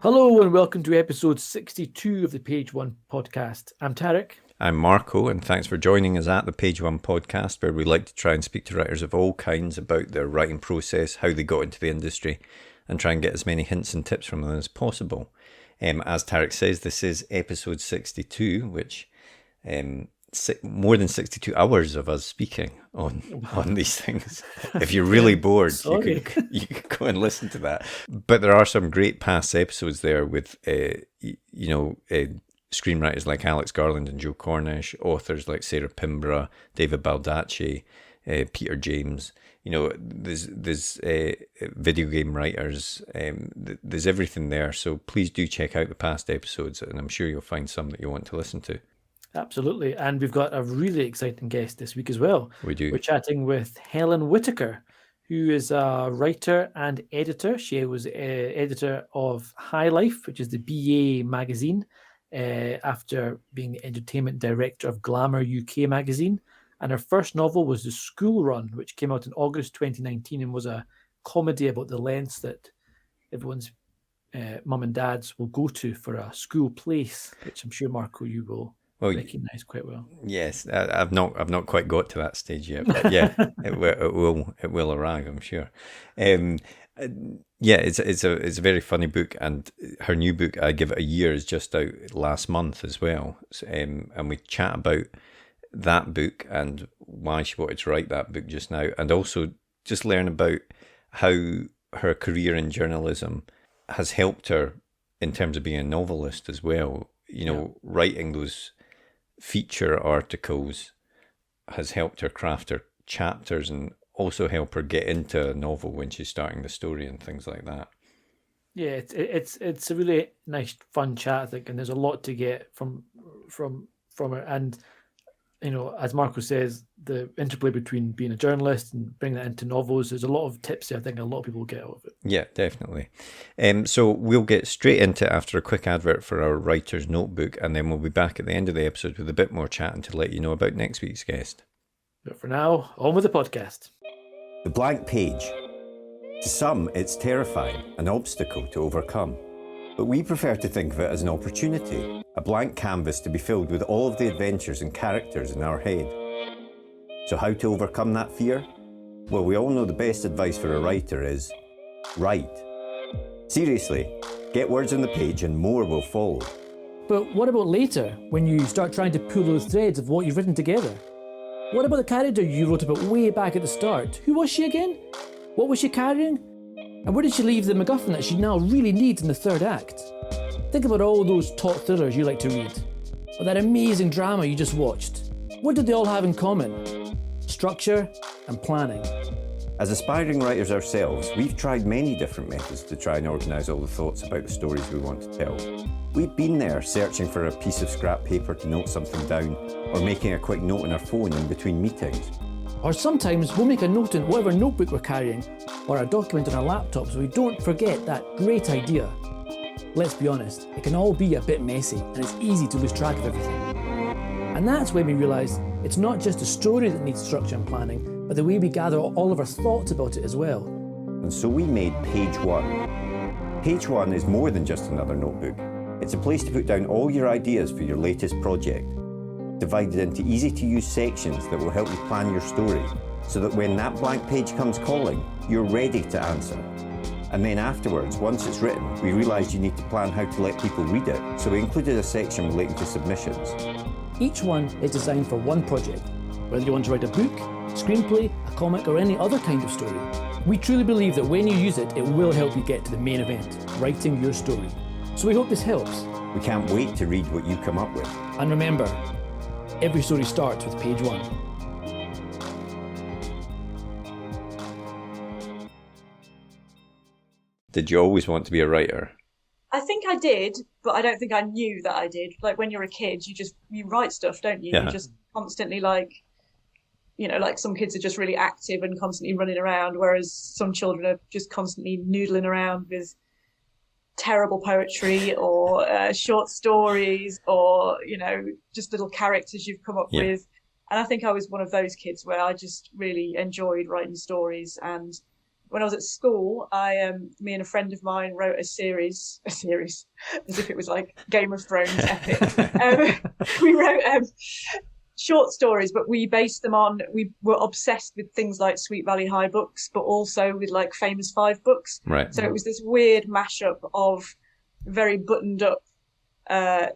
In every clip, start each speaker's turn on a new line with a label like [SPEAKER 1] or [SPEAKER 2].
[SPEAKER 1] Hello and welcome to episode 62 of the Page One podcast. I'm Tariq.
[SPEAKER 2] I'm Marco, and thanks for joining us at the Page One podcast, where we like to try and speak to writers of all kinds about their writing process, how they got into the industry, and try and get as many hints and tips from them as possible. As Tariq says, this is episode 62, which more than 62 hours of us speaking on these things. If you're really bored, you could go and listen to that. But there are some great past episodes there with, screenwriters like Alex Garland and Joe Cornish, authors like Sarah Pinborough, David Baldacci, Peter James. There's video game writers. There's everything there. So please do check out the past episodes, and I'm sure you'll find some that you want to listen to.
[SPEAKER 1] Absolutely. And we've got a really exciting guest this week as well.
[SPEAKER 2] We do.
[SPEAKER 1] We're chatting with Helen Whitaker, who is a writer and editor. She was editor of High Life, which is the BA magazine, after being the entertainment director of Glamour UK magazine. And her first novel was The School Run, which came out in August 2019 and was a comedy about the lengths that everyone's mum and dads will go to for a school place, which I'm sure, Marco, you will recognise quite well.
[SPEAKER 2] Yes, I've not quite got to that stage yet, but yeah, it will arrive, I'm sure. It's a very funny book, and her new book, I Give It a Year, is just out last month as well. And we chat about that book and why she wanted to write that book just now, and also just learn about how her career in journalism has helped her in terms of being a novelist as well. Writing those feature articles has helped her craft her chapters and also help her get into a novel when she's starting the story and things like that.
[SPEAKER 1] Yeah, it's a really nice, fun chat, I think, and there's a lot to get from her. And as Marco says, the interplay between being a journalist and bringing that into novels, there's a lot of tips there I think a lot of people will get out of it.
[SPEAKER 2] Yeah, definitely. So we'll get straight into it after a quick advert for our writer's notebook, and then we'll be back at the end of the episode with a bit more chatting to let you know about next week's guest.
[SPEAKER 1] But for now, on with the podcast.
[SPEAKER 3] The blank page. To some, it's terrifying, an obstacle to overcome. But we prefer to think of it as an opportunity, a blank canvas to be filled with all of the adventures and characters in our head. So how to overcome that fear? Well, we all know the best advice for a writer is write. Seriously, get words on the page and more will follow.
[SPEAKER 1] But what about later, when you start trying to pull those threads of what you've written together? What about the character you wrote about way back at the start? Who was she again? What was she carrying? And where did she leave the MacGuffin that she now really needs in the third act? Think about all those top thrillers you like to read, or that amazing drama you just watched. What did they all have in common? Structure and planning.
[SPEAKER 3] As aspiring writers ourselves, we've tried many different methods to try and organise all the thoughts about the stories we want to tell. We've been there searching for a piece of scrap paper to note something down, or making a quick note on our phone in between meetings.
[SPEAKER 1] Or sometimes we'll make a note in whatever notebook we're carrying, or a document on our laptop so we don't forget that great idea. Let's be honest, it can all be a bit messy and it's easy to lose track of everything. And that's when we realised it's not just the story that needs structure and planning, but the way we gather all of our thoughts about it as well.
[SPEAKER 3] And so we made Page One. Page One is more than just another notebook. It's a place to put down all your ideas for your latest project, divided into easy-to-use sections that will help you plan your story, so that when that blank page comes calling, you're ready to answer. And then afterwards, once it's written, we realised you need to plan how to let people read it, so we included a section relating to submissions.
[SPEAKER 1] Each one is designed for one project, whether you want to write a book, screenplay, a comic, or any other kind of story. We truly believe that when you use it, it will help you get to the main event, writing your story. So we hope this helps.
[SPEAKER 3] We can't wait to read what you come up with.
[SPEAKER 1] And remember, every story starts with page one.
[SPEAKER 2] Did you always want to be a writer?
[SPEAKER 4] I think I did, but I don't think I knew that I did. Like when you're a kid, you write stuff, don't you?
[SPEAKER 2] Yeah.
[SPEAKER 4] You just constantly like some kids are just really active and constantly running around, whereas some children are just constantly noodling around with terrible poetry or short stories or, just little characters you've come up with. And I think I was one of those kids where I just really enjoyed writing stories. And when I was at school, me and a friend of mine wrote a series, as if it was like Game of Thrones epic. We wrote short stories, but we were obsessed with things like Sweet Valley High books, but also with like Famous Five books.
[SPEAKER 2] Right.
[SPEAKER 4] So it was this weird mashup of very buttoned up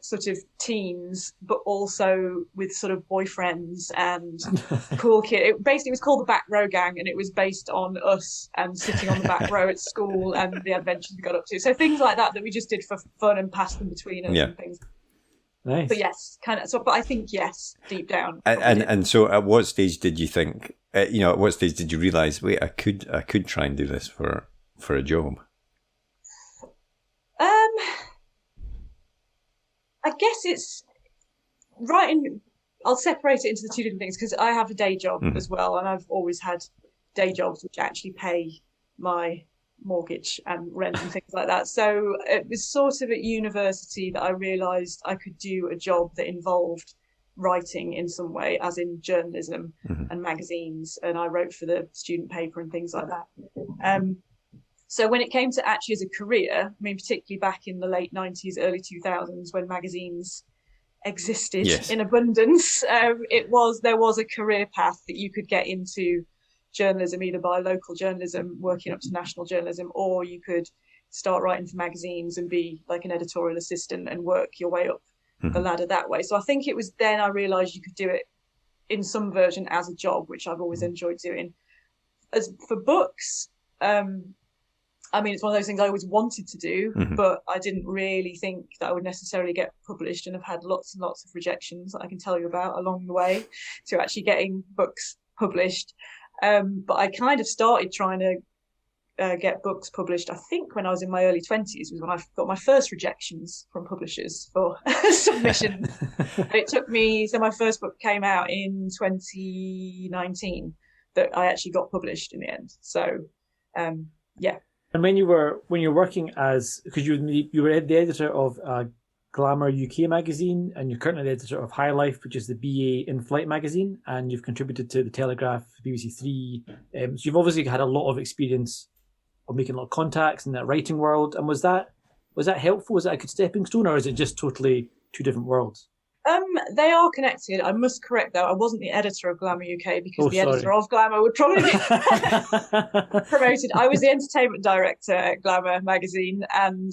[SPEAKER 4] sort of teens, but also with sort of boyfriends and cool kid. It basically was called the Back Row Gang, and it was based on us and sitting on the back row at school and the adventures we got up to. So things like that we just did for fun and passed them between us and things.
[SPEAKER 1] Nice.
[SPEAKER 4] But yes, kind of. So, but I think yes, deep down.
[SPEAKER 2] And so, at what stage did you think? At what stage did you realize? Wait, I could try and do this for a job.
[SPEAKER 4] I guess it's writing. I'll separate it into the two different things because I have a day job as well, and I've always had day jobs which actually pay my mortgage and rent and things like that. So it was sort of at university that I realised I could do a job that involved writing in some way, as in journalism and magazines, and I wrote for the student paper and things like that. So when it came to actually as a career, I mean, particularly back in the late 90s, early 2000s, when magazines existed in abundance, there was a career path that you could get into journalism, either by local journalism, working up to national journalism, or you could start writing for magazines and be like an editorial assistant and work your way up the ladder that way. So I think it was then I realised you could do it in some version as a job, which I've always enjoyed doing. As for books, I mean, it's one of those things I always wanted to do, but I didn't really think that I would necessarily get published, and have had lots and lots of rejections that I can tell you about along the way to actually getting books published. But I kind of started trying to get books published, I think when I was in my early 20s was when I got my first rejections from publishers for submissions. It took me, so my first book came out in 2019 that I actually got published in the end. So, yeah.
[SPEAKER 1] And when you're working as, because you were the editor of Glamour UK magazine, and you're currently the editor of High Life, which is the BA in-flight magazine, and you've contributed to the Telegraph, BBC Three. So you've obviously had a lot of experience of making a lot of contacts in that writing world. And was that helpful? Was that a good stepping stone, or is it just totally two different worlds?
[SPEAKER 4] They are connected. I must correct though, I wasn't the editor of Glamour UK, because editor of Glamour would probably be promoted. I was the entertainment director at Glamour magazine, and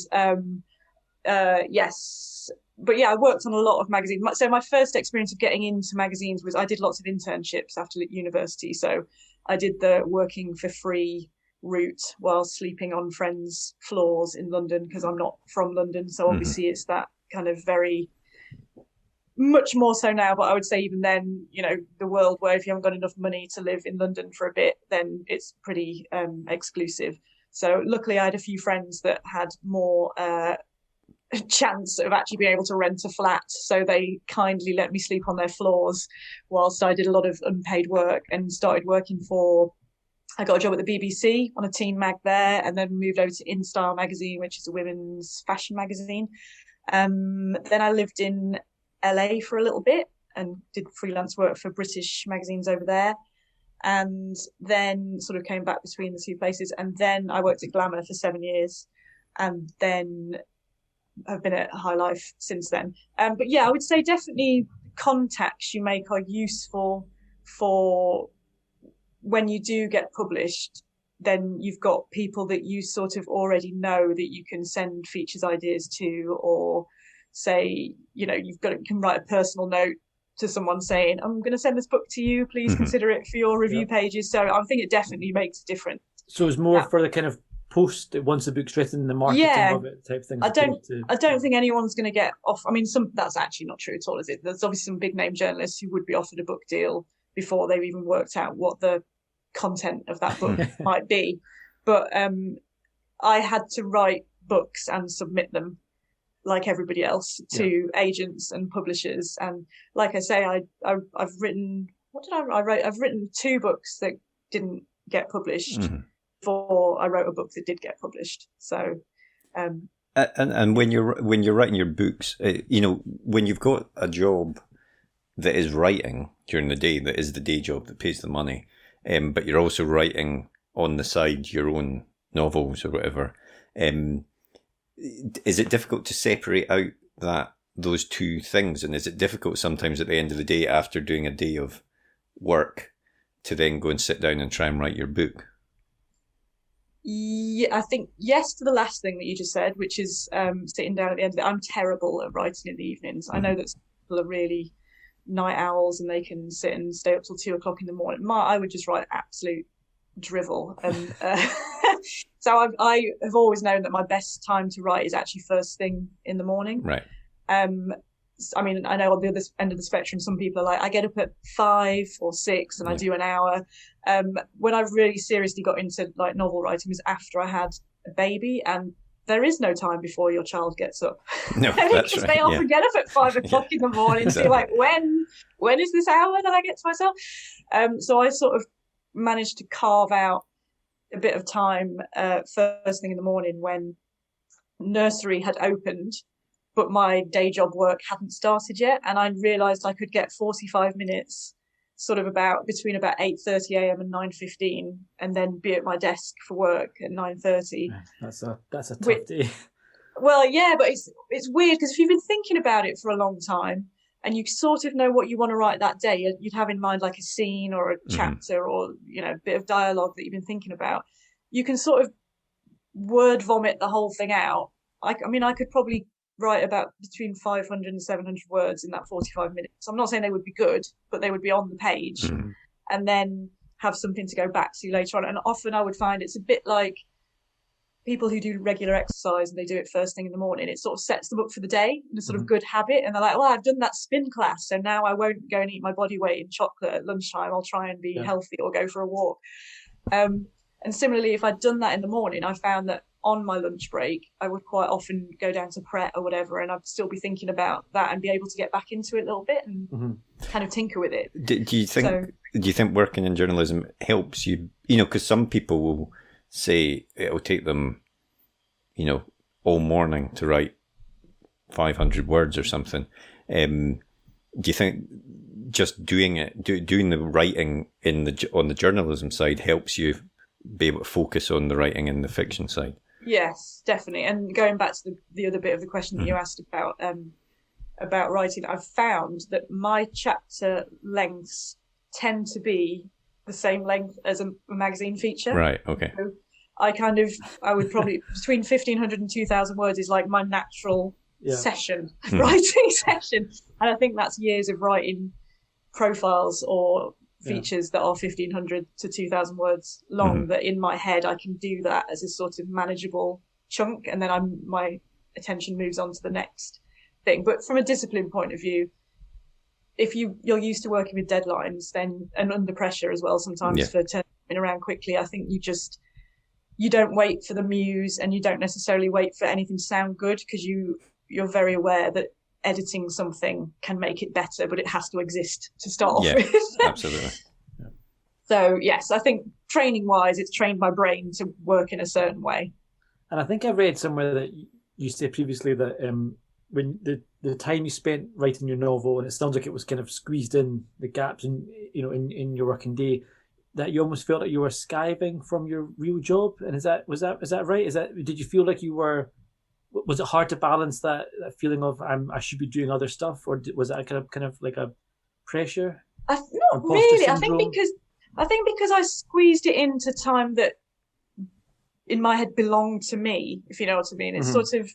[SPEAKER 4] yes, but yeah, I worked on a lot of magazines. So my first experience of getting into magazines was I did lots of internships after university. So I did the working for free route while sleeping on friends' floors in London, because I'm not from London. So obviously it's that kind of very much more so now, but I would say even then, the world where if you haven't got enough money to live in London for a bit, then it's pretty exclusive. So luckily I had a few friends that had more chance of actually being able to rent a flat, so they kindly let me sleep on their floors whilst I did a lot of unpaid work, and started working I got a job at the BBC on a teen mag there, and then moved over to In Style magazine, which is a women's fashion magazine. Then I lived in LA for a little bit and did freelance work for British magazines over there, and then sort of came back between the two places. And then I worked at Glamour for 7 years, and then I've been at High Life since then. But yeah, I would say definitely contacts you make are useful for when you do get published. Then you've got people that you sort of already know that you can send features ideas to, or say, you can write a personal note to someone saying, I'm going to send this book to you, please consider it for your review pages. So I think it definitely makes a difference.
[SPEAKER 1] So it's more for the kind of post once the book's written, the marketing of it type thing.
[SPEAKER 4] I don't think anyone's going to get off. I mean, that's actually not true at all, is it? There's obviously some big name journalists who would be offered a book deal before they've even worked out what the content of that book might be. But I had to write books and submit them like everybody else to agents and publishers. And like I say, I've written, what did I write? I've written 2 books that didn't get published before I wrote a book that did get published. So
[SPEAKER 2] And when you're writing your books, when you've got a job that is writing during the day, that is the day job that pays the money, but you're also writing on the side your own novels or whatever, is it difficult to separate out those two things? And is it difficult sometimes at the end of the day, after doing a day of work, to then go and sit down and try and write your book?
[SPEAKER 4] Yeah, I think yes to the last thing that you just said, which is sitting down at the end of it. I'm terrible at writing in the evenings. I know that some people are really night owls and they can sit and stay up till 2 o'clock in the morning. I would just write absolute drivel, and so I have always known that my best time to write is actually first thing in the morning.
[SPEAKER 2] Right.
[SPEAKER 4] I mean, I know on the other end of the spectrum, some people are like, I get up at 5 or 6 and I do an hour. When I really seriously got into like novel writing was after I had a baby, and there is no time before your child gets up.
[SPEAKER 2] No, that's right.
[SPEAKER 4] They often get up at 5 o'clock in the morning. Exactly. So you're like, when is this hour that I get to myself? So I sort of managed to carve out a bit of time first thing in the morning when nursery had opened, but my day job work hadn't started yet. And I realised I could get 45 minutes sort of between about 8:30 a.m. and 9:15, and then be at my desk for work at 9:30.
[SPEAKER 1] That's a tough day.
[SPEAKER 4] Well, yeah, but it's weird because if you've been thinking about it for a long time and you sort of know what you want to write that day, you'd have in mind like a scene or a chapter or, a bit of dialogue that you've been thinking about. You can sort of word vomit the whole thing out. I mean, I could probably write about between 500 and 700 words in that 45 minutes. I'm not saying they would be good, but they would be on the page, and then have something to go back to later on. And often I would find it's a bit like people who do regular exercise and they do it first thing in the morning. It sort of sets them up for the day in a sort of good habit. And they're like, well, I've done that spin class, so now I won't go and eat my body weight in chocolate at lunchtime. I'll try and be healthy or go for a walk. And similarly, if I'd done that in the morning, I found that on my lunch break, I would quite often go down to Pret or whatever, and I'd still be thinking about that and be able to get back into it a little bit and kind of tinker with it.
[SPEAKER 2] Do you think working in journalism helps you? Because some people will say it'll take them, all morning to write 500 words or something. Do you think just doing the writing on the journalism side helps you be able to focus on the writing in the fiction side?
[SPEAKER 4] Yes, definitely. And going back to the other bit of the question that you asked about writing, I've found that my chapter lengths tend to be the same length as a magazine feature.
[SPEAKER 2] Right, okay.
[SPEAKER 4] So I would probably, between 1,500 and 2,000 words is like my natural writing session. And I think that's years of writing profiles or features that are 1,500 to 2,000 words long, that in my head I can do that as a sort of manageable chunk, and then my attention moves on to the next thing. But from a discipline point of view, if you're used to working with deadlines then and under pressure as well sometimes for turning around quickly, I think you don't wait for the muse, and you don't necessarily wait for anything to sound good, because you're very aware that editing something can make it better, but it has to exist to start off with.
[SPEAKER 2] Absolutely. Yeah.
[SPEAKER 4] So yes, I think training wise, it's trained my brain to work in a certain way.
[SPEAKER 1] And I think I read somewhere that you said previously that when the time you spent writing your novel, and it sounds like it was kind of squeezed in the gaps in your working day, that you almost felt like you were skiving from your real job. And was that right? Did you feel like you were? Was it hard to balance that feeling of I should be doing other stuff, or was that kind of like a pressure?
[SPEAKER 4] Not really. I think because I squeezed it into time that in my head belonged to me, if you know what I mean. It's sort of,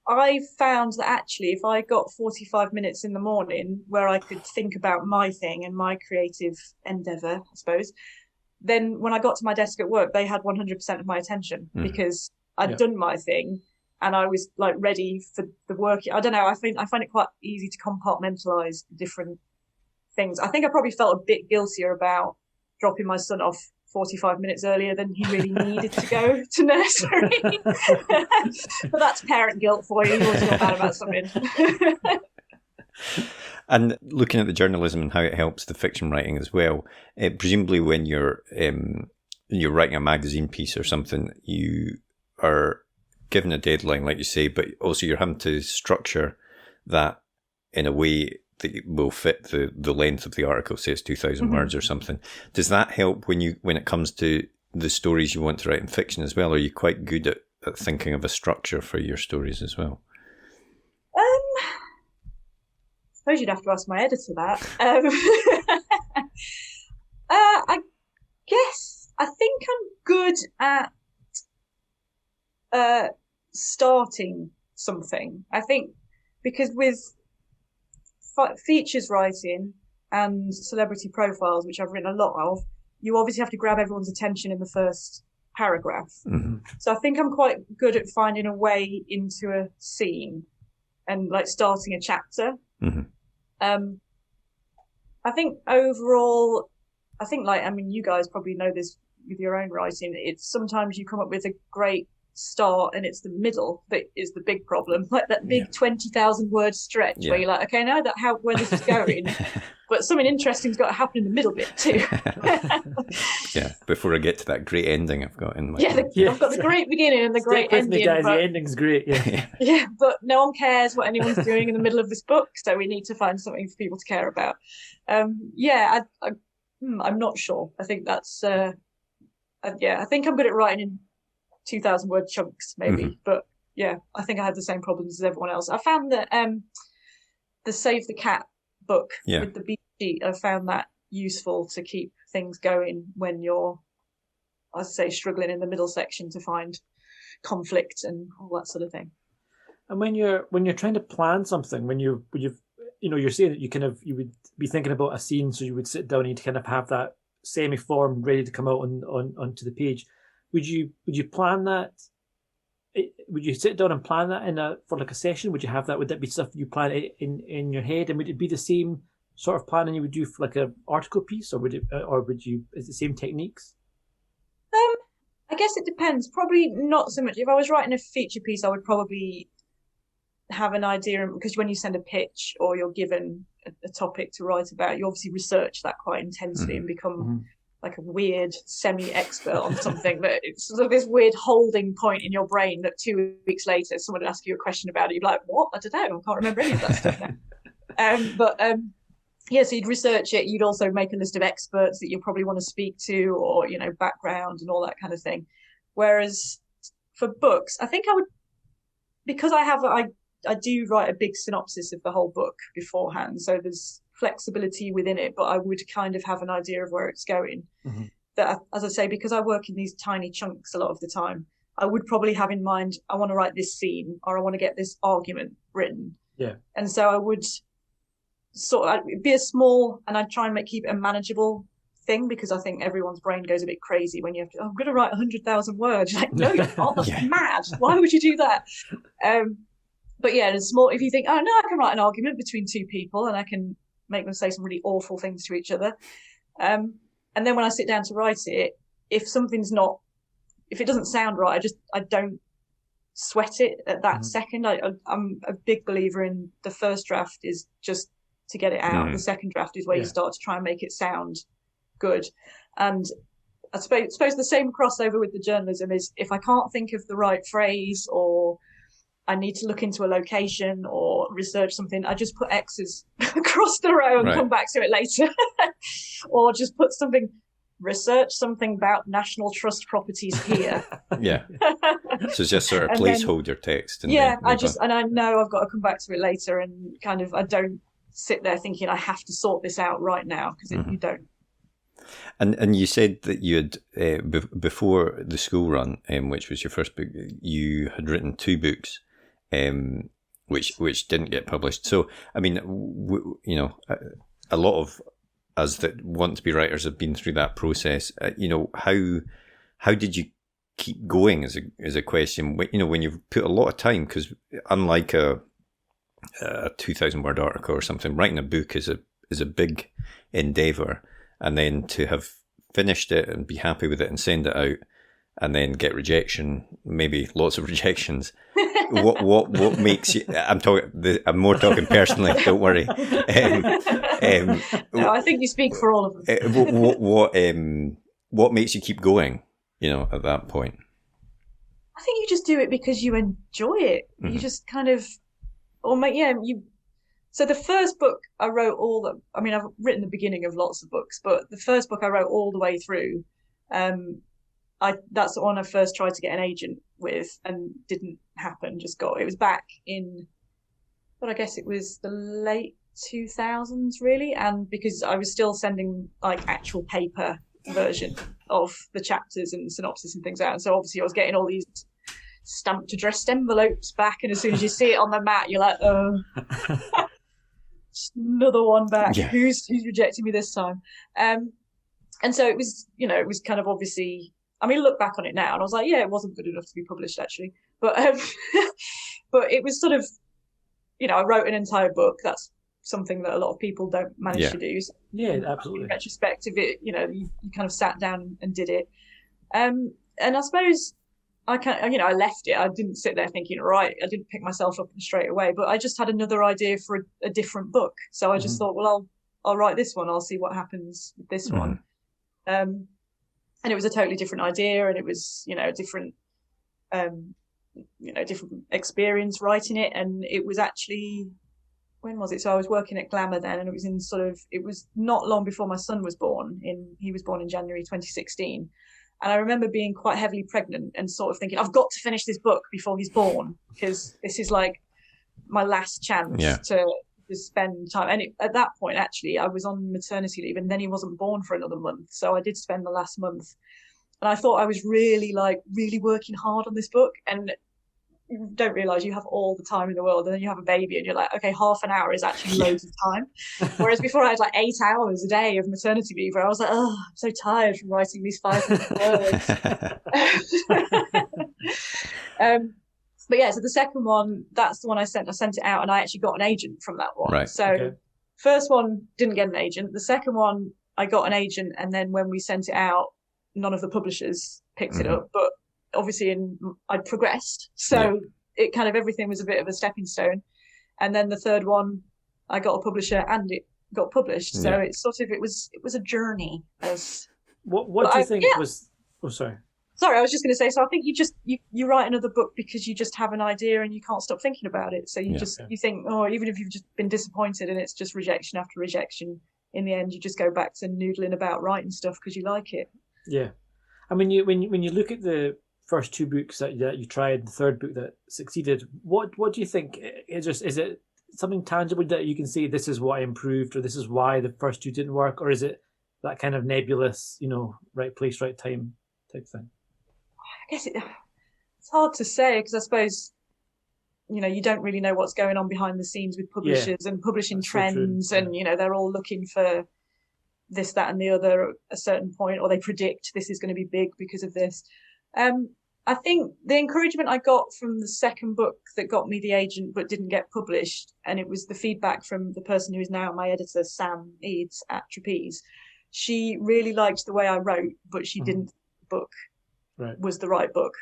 [SPEAKER 4] I found that actually if I got 45 minutes in the morning where I could think about my thing and my creative endeavour, I suppose, then when I got to my desk at work, they had 100% of my attention because I'd done my thing and I was like ready for the work. I don't know. I find it quite easy to compartmentalize different things. I think I probably felt a bit guiltier about dropping my son off 45 minutes earlier than he really needed to go to nursery. But that's parent guilt for you. You always feel bad about something.
[SPEAKER 2] And looking at the journalism and how it helps the fiction writing as well, presumably when you're writing a magazine piece or something, you are given a deadline, like you say, but also you're having to structure that in a way that will fit the length of the article. Say it's 2,000 words or something. Does that help when it comes to the stories you want to write in fiction as well? Are you quite good at thinking of a structure for your stories as well?
[SPEAKER 4] I suppose you'd have to ask my editor that. I guess I think I'm good at starting something. I think because with features writing and celebrity profiles, which I've written a lot of, you obviously have to grab everyone's attention in the first paragraph. So I think I'm quite good at finding a way into a scene and like starting a chapter. I think overall, you guys probably know this with your own writing. It's sometimes you come up with a great start and it's the middle that is the big problem, like that big 20,000 word stretch where you're like, okay, now that where this is going, but something interesting's got to happen in the middle bit too.
[SPEAKER 2] Before I get to that great ending I've got in my
[SPEAKER 4] I've got the great beginning and the great ending.
[SPEAKER 1] Guys, the ending's great.
[SPEAKER 4] But no one cares what anyone's doing in the middle of this book, so we need to find something for people to care about. I'm not sure. I think that's I think I'm good at writing in 2,000 word chunks maybe, but I think I had the same problems as everyone else. I found that the Save the Cat book with the beat sheet, I found that useful to keep things going when you're, struggling in the middle section to find conflict and all that sort of thing.
[SPEAKER 1] And when you're trying to plan something, you're saying that you would be thinking about a scene, so you would sit down and you'd kind of have that semi-form ready to come out onto the page. Would you plan that? Would you sit down and plan that for like a session? Would you have that? Would that be stuff you plan in your head? And would it be the same sort of planning you would do for like an article piece, or is it the same techniques?
[SPEAKER 4] I guess it depends. Probably not so much. If I was writing a feature piece, I would probably have an idea, because when you send a pitch or you're given a topic to write about, you obviously research that quite intensely and become like a weird semi-expert on something that it's sort of this weird holding point in your brain that 2 weeks later someone would ask you a question about it, you'd be like, what? I don't know, I can't remember any of that stuff now. So you'd research it. You'd also make a list of experts that you probably want to speak to, or background and all that kind of thing. Whereas for books, I think I would, because I do write a big synopsis of the whole book beforehand, so there's flexibility within it, but I would kind of have an idea of where it's going. That, as I say, because I work in these tiny chunks a lot of the time, I would probably have in mind, I want to write this scene, or I want to get this argument written. And so I would it'd be a small, and I'd try and keep it a manageable thing, because I think everyone's brain goes a bit crazy when you have to, I'm going to write 100,000 words. You're like, no, you're not. That's mad. Why would you do that? But it's small. If you think, oh no, I can write an argument between two people and I can make them say some really awful things to each other. And then when I sit down to write it, if it doesn't sound right, I don't sweat it at that second. I'm a big believer in the first draft is just to get it out. The second draft is where you start to try and make it sound good. And I suppose the same crossover with the journalism is, if I can't think of the right phrase, or I need to look into a location or research something, I just put X's across the row and come back to it later. Or just put research something about National Trust properties here.
[SPEAKER 2] So it's just sort of placeholder text. And
[SPEAKER 4] I know I've got to come back to it later, and kind of, I don't sit there thinking I have to sort this out right now, because you don't.
[SPEAKER 2] And you said that you had, before the school run, which was your first book, you had written 2 books, which didn't get published. So, I mean, a lot of us that want to be writers have been through that process. How did you keep going is a question. When you've put a lot of time, because unlike a 2,000 word article or something, writing a book is a big endeavor. And then to have finished it and be happy with it and send it out, and then get rejection, maybe lots of rejections. What makes you? I'm more talking personally. Don't worry.
[SPEAKER 4] No, I think you speak for all of them.
[SPEAKER 2] What makes you keep going? At that point.
[SPEAKER 4] I think you just do it because you enjoy it. You just kind of, So the first book I wrote I've written the beginning of lots of books, but the first book I wrote all the way through. That's the one I first tried to get an agent with and didn't happen. It was back in, but I guess it was the late 2000s really. And because I was still sending like actual paper version of the chapters and synopsis and things out. And so obviously I was getting all these stamped addressed envelopes back. And as soon as you see it on the mat, you're like, oh, another one back. Yeah. Who's rejecting me this time? And so it was kind of obviously, I mean, look back on it now and I was like, yeah, it wasn't good enough to be published actually. But, but it was sort of, I wrote an entire book. That's something that a lot of people don't manage to do. So
[SPEAKER 1] yeah, absolutely.
[SPEAKER 4] In retrospect, you kind of sat down and did it. And I suppose I left it. I didn't sit there thinking, right, I didn't pick myself up straight away, but I just had another idea for a different book. So I just thought, well, I'll write this one. I'll see what happens with this one. And it was a totally different idea, and it was, different experience writing it. And it was actually, when was it? So I was working at Glamour then, and it was not long before my son was born. He was born in January 2016. And I remember being quite heavily pregnant and sort of thinking, I've got to finish this book before he's born, because this is like my last chance to spend time. And at that point, actually, I was on maternity leave, and then he wasn't born for another month. So I did spend the last month. And I thought I was really working hard on this book. And you don't realise you have all the time in the world, and then you have a baby and you're like, okay, half an hour is actually loads of time. Whereas before I had like 8 hours a day of maternity leave, where I was like, oh, I'm so tired from writing these 500 words. But yeah, so the second one, that's the one I sent it out, and I actually got an agent from that one.
[SPEAKER 2] Right.
[SPEAKER 4] So first one didn't get an agent. The second one I got an agent, and then when we sent it out, none of the publishers picked it up, but obviously I'd progressed, so it kind of, everything was a bit of a stepping stone. And then the third one, I got a publisher and it got published. So it's sort of, it was a journey.
[SPEAKER 1] What do you think was? Oh, sorry,
[SPEAKER 4] I was just going to say. So I think you write another book because you just have an idea and you can't stop thinking about it. So you you think, oh, even if you've just been disappointed and it's just rejection after rejection, in the end you just go back to noodling about writing stuff because you like it. Yeah,
[SPEAKER 1] I mean, when you look at the first two books that you tried, the third book that succeeded, what do you think? Is it something tangible that you can say, this is what I improved, or this is why the first two didn't work, or is it that kind of nebulous, right place, right time type thing?
[SPEAKER 4] I guess it's hard to say, because I suppose you don't really know what's going on behind the scenes with publishers and publishing trends, so and they're all looking for this, that, and the other at a certain point, or they predict this is going to be big because of this. I think the encouragement I got from the second book that got me the agent but didn't get published, and it was the feedback from the person who is now my editor, Sam Eads at Trapeze. She really liked the way I wrote, but she didn't think the book was the right book.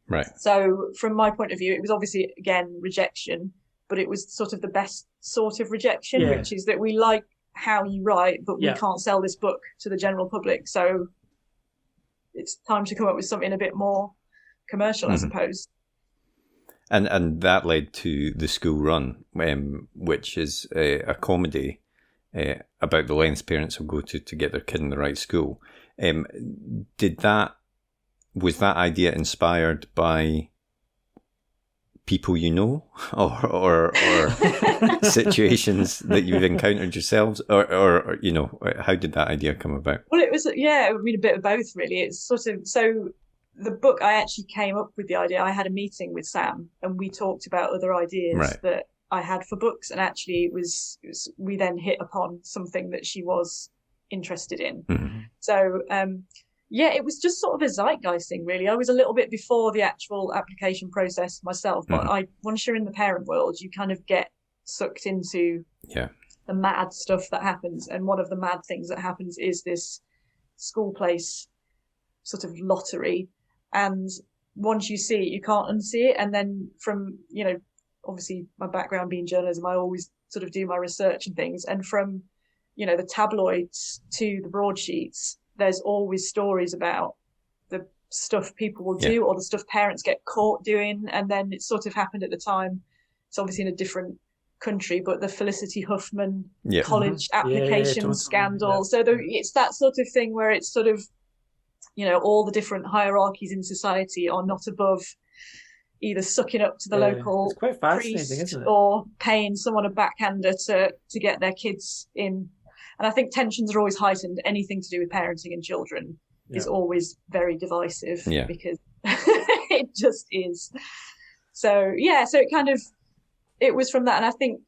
[SPEAKER 2] Right.
[SPEAKER 4] So from my point of view, it was obviously, again, rejection, but it was sort of the best sort of rejection, which is that we like how you write, but we can't sell this book to the general public. So it's time to come up with something a bit more commercial, I suppose.
[SPEAKER 2] And that led to The School Run, which is a comedy about the lengths parents will go to get their kid in the right school. Was that idea inspired by people or situations that you've encountered yourselves, or how did that idea come about?
[SPEAKER 4] Well, it was a bit of both really. It's sort of, so the book, I actually came up with the idea. I had a meeting with Sam and we talked about other ideas that I had for books, and actually it was we then hit upon something that she was interested in. So it was just sort of a zeitgeist thing, really. I was a little bit before the actual application process myself, but once you're in the parent world, you kind of get sucked into the mad stuff that happens. And one of the mad things that happens is this school place sort of lottery. And once you see it, you can't unsee it. And then from, obviously my background being journalism, I always sort of do my research and things. And from, the tabloids to the broadsheets, there's always stories about the stuff people will do, or the stuff parents get caught doing. And then it sort of happened at the time. It's obviously in a different country, but the Felicity Huffman college application
[SPEAKER 1] totally.
[SPEAKER 4] scandal. So it's that sort of thing where it's sort of, all the different hierarchies in society are not above either sucking up to the local
[SPEAKER 1] it's quite fascinating,
[SPEAKER 4] priest,
[SPEAKER 1] isn't it?
[SPEAKER 4] or paying someone a backhander to get their kids in. And I think tensions are always heightened. Anything to do with parenting and children is always very divisive, because it just is. So so it was from that. And I think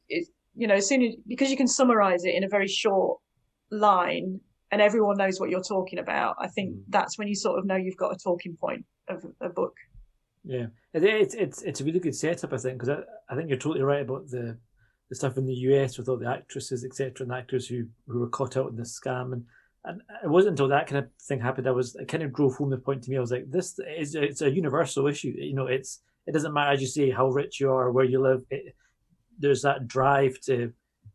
[SPEAKER 4] because you can summarize it in a very short line and everyone knows what you're talking about, I think that's when you sort of know you've got a talking point of a book.
[SPEAKER 1] Yeah, it's a really good setup, I think, because I think you're totally right about the stuff in the US with all the actresses, etc., and actors who were caught out in this scam, and it wasn't until that kind of thing happened it kind of drove home the point to me. I was like, it's a universal issue. It doesn't matter, as you say, how rich you are, where you live. There's that drive to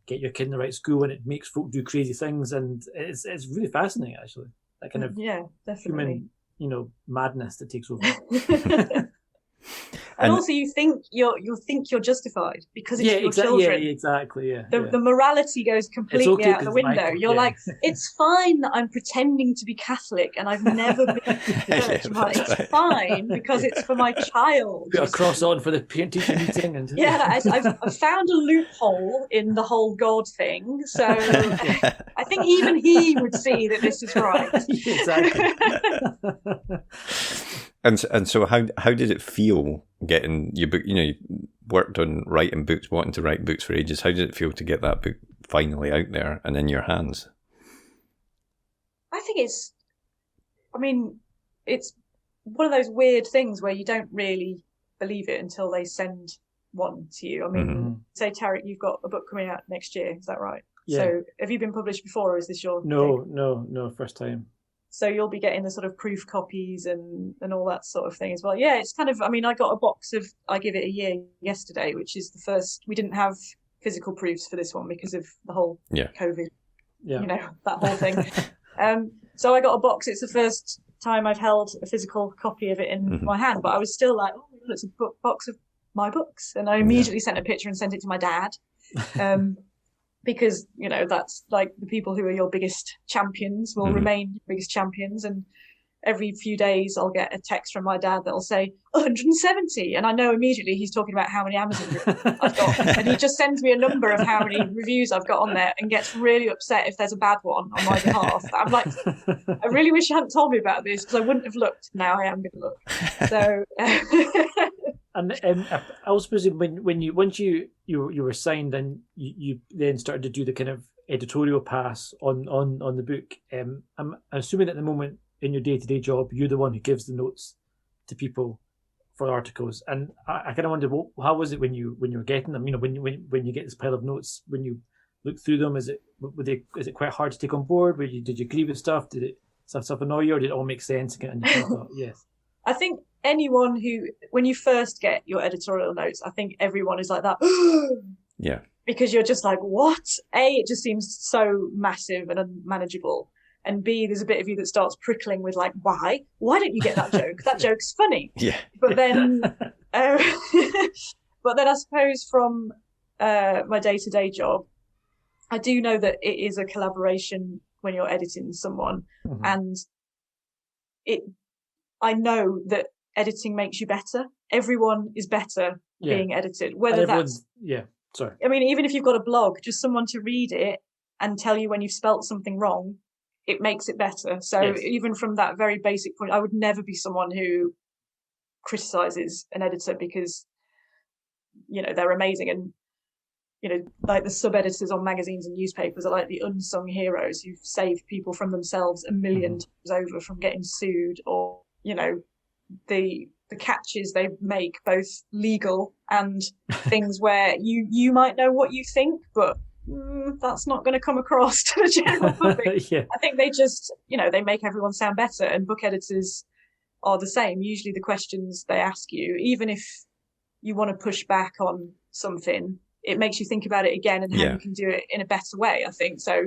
[SPEAKER 1] get your kid in the right school, and it makes folk do crazy things, and it's really fascinating, actually. That kind of
[SPEAKER 4] definitely
[SPEAKER 1] human, madness that takes over.
[SPEAKER 4] And also you think you're justified because it's your children.
[SPEAKER 1] Yeah, exactly.
[SPEAKER 4] The morality goes completely out the window. You're like, it's fine that I'm pretending to be Catholic and I've never been to church. It's fine because it's for my child.
[SPEAKER 1] Put a cross on for the teacher meeting. And
[SPEAKER 4] I've found a loophole in the whole God thing. So I think even he would see that this is right.
[SPEAKER 1] Exactly.
[SPEAKER 2] And so how did it feel getting your book? You worked on writing books, wanting to write books for ages. How did it feel to get that book finally out there and in your hands?
[SPEAKER 4] I think it's one of those weird things where you don't really believe it until they send one to you. Say, Tariq, you've got a book coming out next year. Is that right?
[SPEAKER 1] Yeah.
[SPEAKER 4] So have you been published before, or is this your
[SPEAKER 1] No, first time.
[SPEAKER 4] So you'll be getting the sort of proof copies and all that sort of thing as well. Yeah, it's kind of, I got a box of I Give It a Year yesterday, which is the first. We didn't have physical proofs for this one because of the whole COVID, that whole thing. So I got a box. It's the first time I've held a physical copy of it in my hand, but I was still like, oh, it's a box of my books. And I immediately sent a picture and sent it to my dad. Because that's like the people who are your biggest champions will remain your biggest champions, and every few days I'll get a text from my dad that'll say 170, and I know immediately he's talking about how many Amazon reviews I've got, and he just sends me a number of how many reviews I've got on there and gets really upset if there's a bad one on my behalf. I'm like, I really wish you hadn't told me about this because I wouldn't have looked. Now I am going to look. So
[SPEAKER 1] And I was supposing once you were signed and you then started to do the kind of editorial pass on the book. I'm assuming at the moment in your day-to-day job, you're the one who gives the notes to people for articles. And I kind of wondered, how was it when you were getting them? When you get this pile of notes, when you look through them, is it quite hard to take on board? Did you agree with stuff? Did stuff annoy you, or did it all make sense? And you thought, yes.
[SPEAKER 4] I think anyone who, when you first get your editorial notes, I think everyone is like that.
[SPEAKER 2] Yeah.
[SPEAKER 4] Because you're just like, what? A, it just seems so massive and unmanageable. And B, there's a bit of you that starts prickling with like, why? Why don't you get that joke? That joke's funny.
[SPEAKER 2] Yeah.
[SPEAKER 4] But then, I suppose from my day-to-day job, I do know that it is a collaboration when you're editing someone, and I know that editing makes you better. Everyone is better being edited, whether that's
[SPEAKER 1] sorry.
[SPEAKER 4] Even if you've got a blog, just someone to read it and tell you when you've spelt something wrong, it makes it better. So even from that very basic point, I would never be someone who criticizes an editor because, they're amazing. And, like the sub-editors on magazines and newspapers are like the unsung heroes who've saved people from themselves a million times over from getting sued, or, the catches they make, both legal and things where you might know what you think, but that's not going to come across to the general public. I think they just, they make everyone sound better, and book editors are the same. Usually the questions they ask you, even if you want to push back on something, it makes you think about it again and how you can do it in a better way, I think. So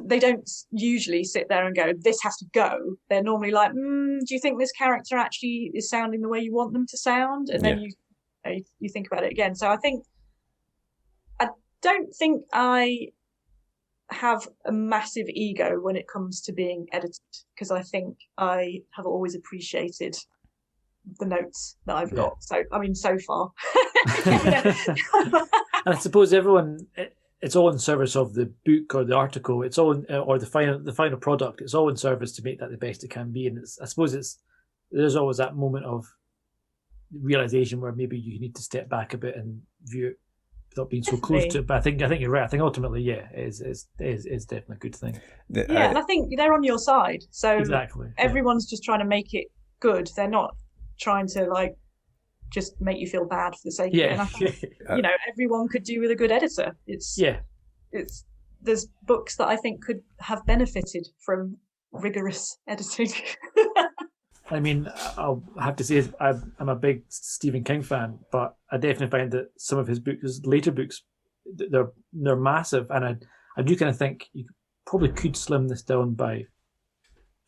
[SPEAKER 4] they don't usually sit there and go, this has to go. They're normally like, do you think this character actually is sounding the way you want them to sound? And then you think about it again. So I don't think I have a massive ego when it comes to being edited, because I think I have always appreciated the notes that I've got. So I mean, so far.
[SPEAKER 1] And I suppose it's all in service of the book or the article. It's all or the final product. It's all in service to make that the best it can be. And I suppose there's always that moment of realization where maybe you need to step back a bit and view it without being so close to it. But I think you're right. I think ultimately, it is definitely a good thing.
[SPEAKER 4] And I think they're on your side. So
[SPEAKER 1] exactly,
[SPEAKER 4] everyone's just trying to make it good. They're not trying to like just make you feel bad for the sake of it. And I think, everyone could do with a good editor. There's books that I think could have benefited from rigorous editing.
[SPEAKER 1] I mean, I'll have to say I'm a big Stephen King fan, but I definitely find that some of his later books, they're massive, and I do kind of think you probably could slim this down by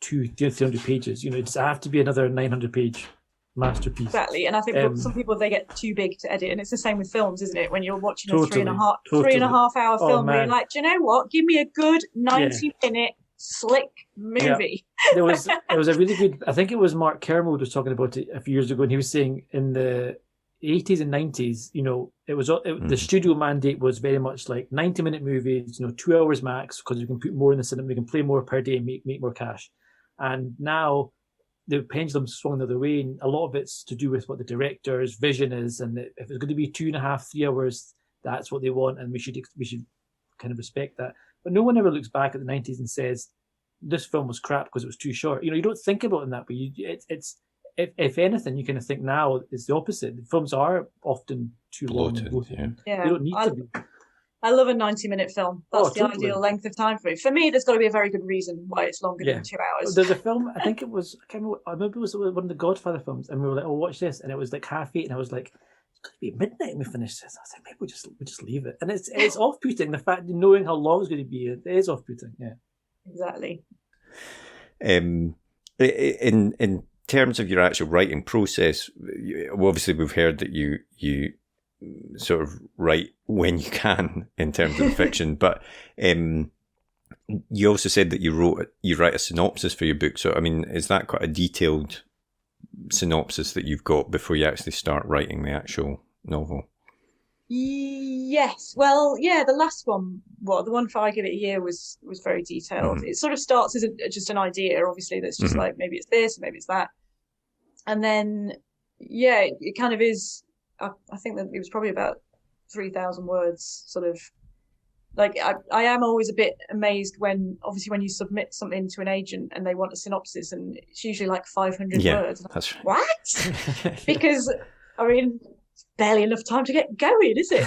[SPEAKER 1] 200-300 pages. It just have to be another 900-page masterpiece.
[SPEAKER 4] Exactly, and I think some people, they get too big to edit, and it's the same with films, isn't it? When you're watching a three and a half hour film, where you're like, do you know what? Give me a good 90-minute slick movie.
[SPEAKER 1] It was a really good. I think it was Mark Kermode was talking about it a few years ago, and he was saying in the 80s and 90s, the studio mandate was very much like 90-minute movies, 2 hours max, because you can put more in the cinema, we can play more per day, make more cash. And now the pendulum swung the other way, and a lot of it's to do with what the director's vision is, and if it's going to be 2.5-3 hours, that's what they want, and we should kind of respect that. But no one ever looks back at the 90s and says this film was crap because it was too short. You don't think about it in that way. It's if anything, you kind of think now it's the opposite. The films are often too
[SPEAKER 2] bloated,
[SPEAKER 1] long. They don't need to be.
[SPEAKER 4] I love a 90-minute film. That's the ideal length of time for me. For me, there's got to be a very good reason why it's longer than 2 hours.
[SPEAKER 1] There's a film, I think it was, I can't remember, maybe it was one of the Godfather films, and we were like, watch this, and it was like 8:30, and I was like, it's going to be midnight when we finish this. I was like, maybe we'll just leave it. And it's off-putting, the fact knowing how long it's going to be, it is off-putting,
[SPEAKER 4] Exactly.
[SPEAKER 2] In terms of your actual writing process, obviously we've heard that you sort of write when you can in terms of fiction, but you also said that you write a synopsis for your book. So I mean, is that quite a detailed synopsis that you've got before you actually start writing the actual novel?
[SPEAKER 4] Yes. Well, the last one, the one for I Give It a Year was very detailed. It sort of starts as just an idea, obviously, that's just like, maybe it's this, maybe it's that. And then, it kind of is, I think that it was probably about 3,000 words, sort of. Like, I am always a bit amazed when you submit something to an agent and they want a synopsis, and it's usually like 500 words.
[SPEAKER 2] That's right.
[SPEAKER 4] What? Because, I mean, it's barely enough time to get going, is it?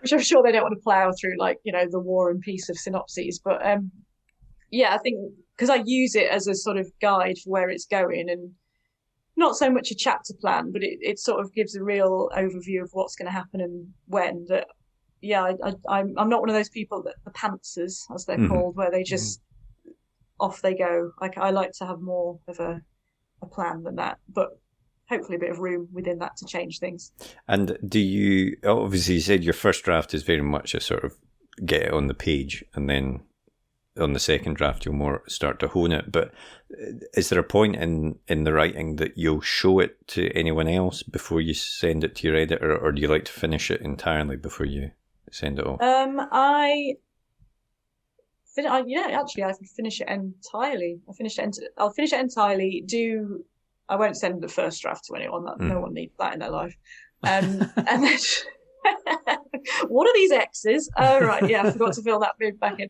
[SPEAKER 4] Which I'm sure they don't want to plough through, like, the War and Peace of synopses. But, I think because I use it as a sort of guide for where it's going, and not so much a chapter plan, but it sort of gives a real overview of what's going to happen and when. That, I'm not one of those people that the pantsers, as they're called, where they just off they go. Like, I like to have more of a plan than that, but hopefully a bit of room within that to change things.
[SPEAKER 2] And do you, obviously you said your first draft is very much a sort of get it on the page, and then on the second draft you'll more start to hone it, but is there a point in the writing that you'll show it to anyone else before you send it to your editor, or do you like to finish it entirely before you send it off?
[SPEAKER 4] I finish it entirely. I'll finish it entirely. I won't send the first draft to anyone. No one needs that in their life. And then what are these X's? Oh, right, I forgot to fill that bit back in.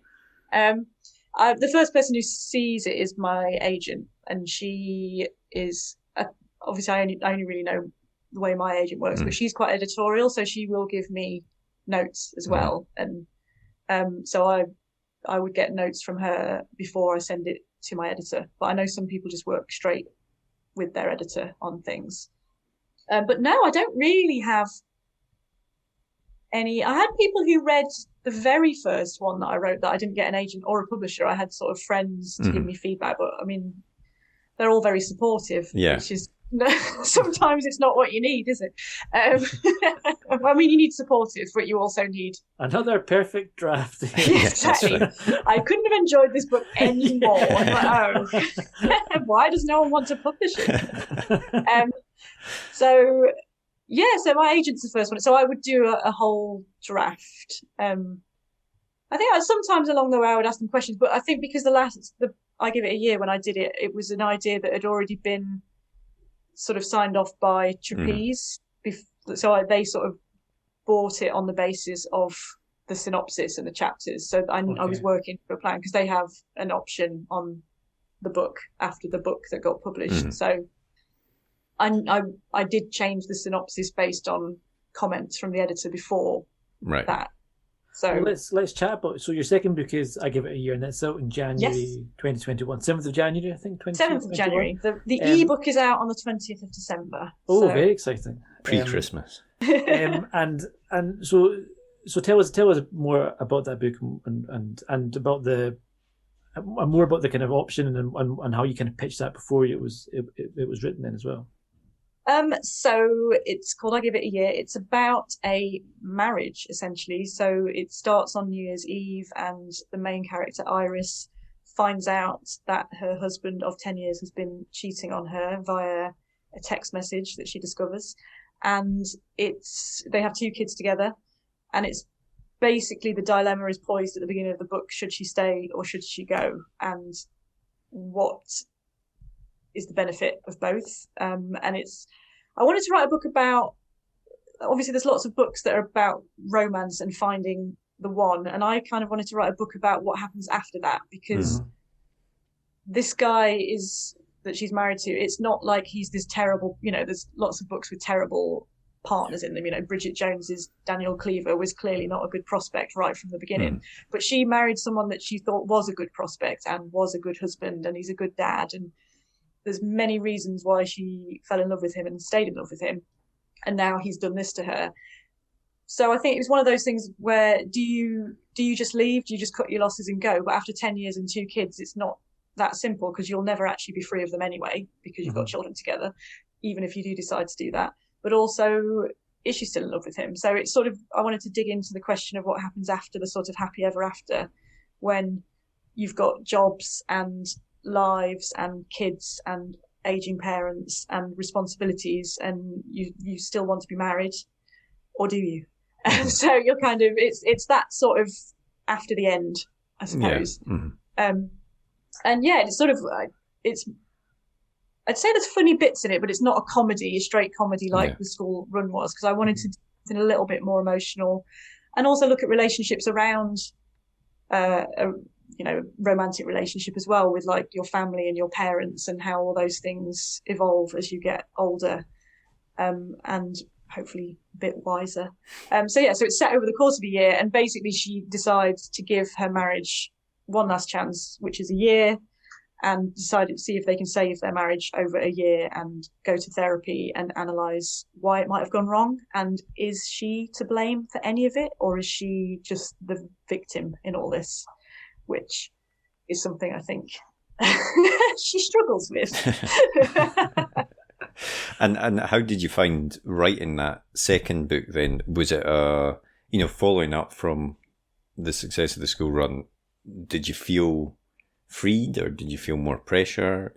[SPEAKER 4] The first person who sees it is my agent, and she is obviously I only really know the way my agent works, but she's quite editorial, so she will give me notes as well, and so I would get notes from her before I send it to my editor. But I know some people just work straight with their editor on things, but no, I don't really have any. I had people who read the very first one that I wrote that I didn't get an agent or a publisher. I had sort of friends to give me feedback, but I mean, they're all very supportive, which is sometimes it's not what you need, is it? I mean, you need supportive, but you also need
[SPEAKER 1] another perfect draft.
[SPEAKER 4] Exactly. I couldn't have enjoyed this book any more. I'm like, oh, why does no one want to publish it? So my agent's the first one. So I would do a whole draft. I think sometimes along the way I would ask them questions, but I think because I Give It a Year, when I did it, it was an idea that had already been sort of signed off by Trapeze. So they sort of bought it on the basis of the synopsis and the chapters. So I was working for a plan because they have an option on the book after the book that got published. So I did change the synopsis based on comments from the editor before that. So
[SPEAKER 1] well, let's chat about. So your second book is I Give It a Year, and that's out in January 2021, 7th of January, I think.
[SPEAKER 4] 7th of January. The ebook is out on the 20th of December.
[SPEAKER 1] Oh, so. Very exciting!
[SPEAKER 2] Pre-Christmas.
[SPEAKER 1] And so tell us more about that book and about more about the kind of option and how you kind of pitched that before it was written then as well.
[SPEAKER 4] So it's called I Give It a Year. It's about a marriage, essentially. So it starts on New Year's Eve, and the main character, Iris, finds out that her husband of 10 years has been cheating on her via a text message that she discovers. And they have 2 kids together, and it's basically the dilemma is poised at the beginning of the book. Should she stay or should she go? And what is the benefit of both? And I wanted to write a book about, obviously there's lots of books that are about romance and finding the one, and I kind of wanted to write a book about what happens after that, because this guy that she's married to, it's not like he's this terrible, there's lots of books with terrible partners in them. Bridget Jones's Daniel Cleaver was clearly not a good prospect right from the beginning, but she married someone that she thought was a good prospect and was a good husband, and he's a good dad, and there's many reasons why she fell in love with him and stayed in love with him, and now he's done this to her. So I think it was one of those things where do you just leave? Do you just cut your losses and go? But after 10 years and 2 kids, it's not that simple, because you'll never actually be free of them anyway, because you've got children together, even if you do decide to do that. But also, is she still in love with him? So it's sort of, I wanted to dig into the question of what happens after the sort of happy ever after, when you've got jobs and lives and kids and aging parents and responsibilities, and you still want to be married, or do you? And so you're kind of, it's that sort of after the end, I suppose. And it's sort of, I'd say there's funny bits in it, but it's not a straight comedy like The School Run was, because I wanted to do something a little bit more emotional, and also look at relationships around romantic relationship as well, with like your family and your parents, and how all those things evolve as you get older, and hopefully a bit wiser. So it's set over the course of a year, and basically she decides to give her marriage one last chance, which is a year, and decided to see if they can save their marriage over a year and go to therapy and analyse why it might have gone wrong, and is she to blame for any of it, or is she just the victim in all this, which is something I think she struggles with.
[SPEAKER 2] And how did you find writing that second book then? Was it following up from the success of The School Run, did you feel freed, or did you feel more pressure?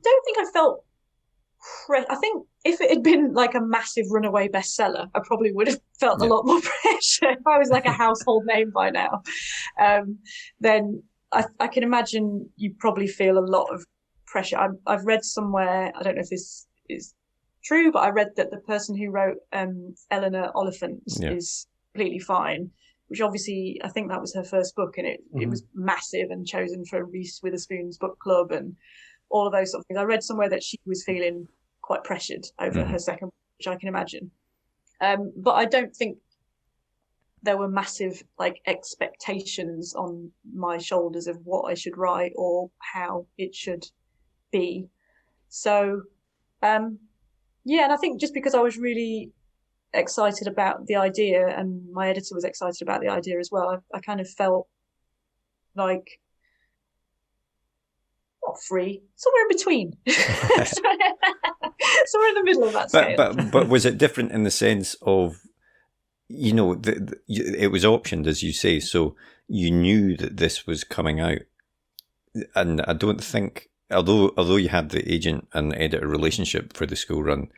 [SPEAKER 4] Don't think I felt I think if it had been like a massive runaway bestseller, I probably would have felt a lot more pressure. If I was like a household name by now, then I can imagine you probably feel a lot of pressure. I've read somewhere, I don't know if this is true, but I read that the person who wrote Eleanor Oliphant is completely fine, which obviously I think that was her first book, and it was massive and chosen for Reese Witherspoon's book club and all of those sort of things. I read somewhere that she was feeling quite pressured over her second, which I can imagine. But I don't think there were massive like expectations on my shoulders of what I should write or how it should be. So, and I think just because I was really excited about the idea, and my editor was excited about the idea as well, I kind of felt like, not free, somewhere in between. Somewhere in the middle of that scale.
[SPEAKER 2] But was it different in the sense of, you know, it was optioned, as you say, so you knew that this was coming out, and I don't think, although you had the agent and editor relationship for the school run,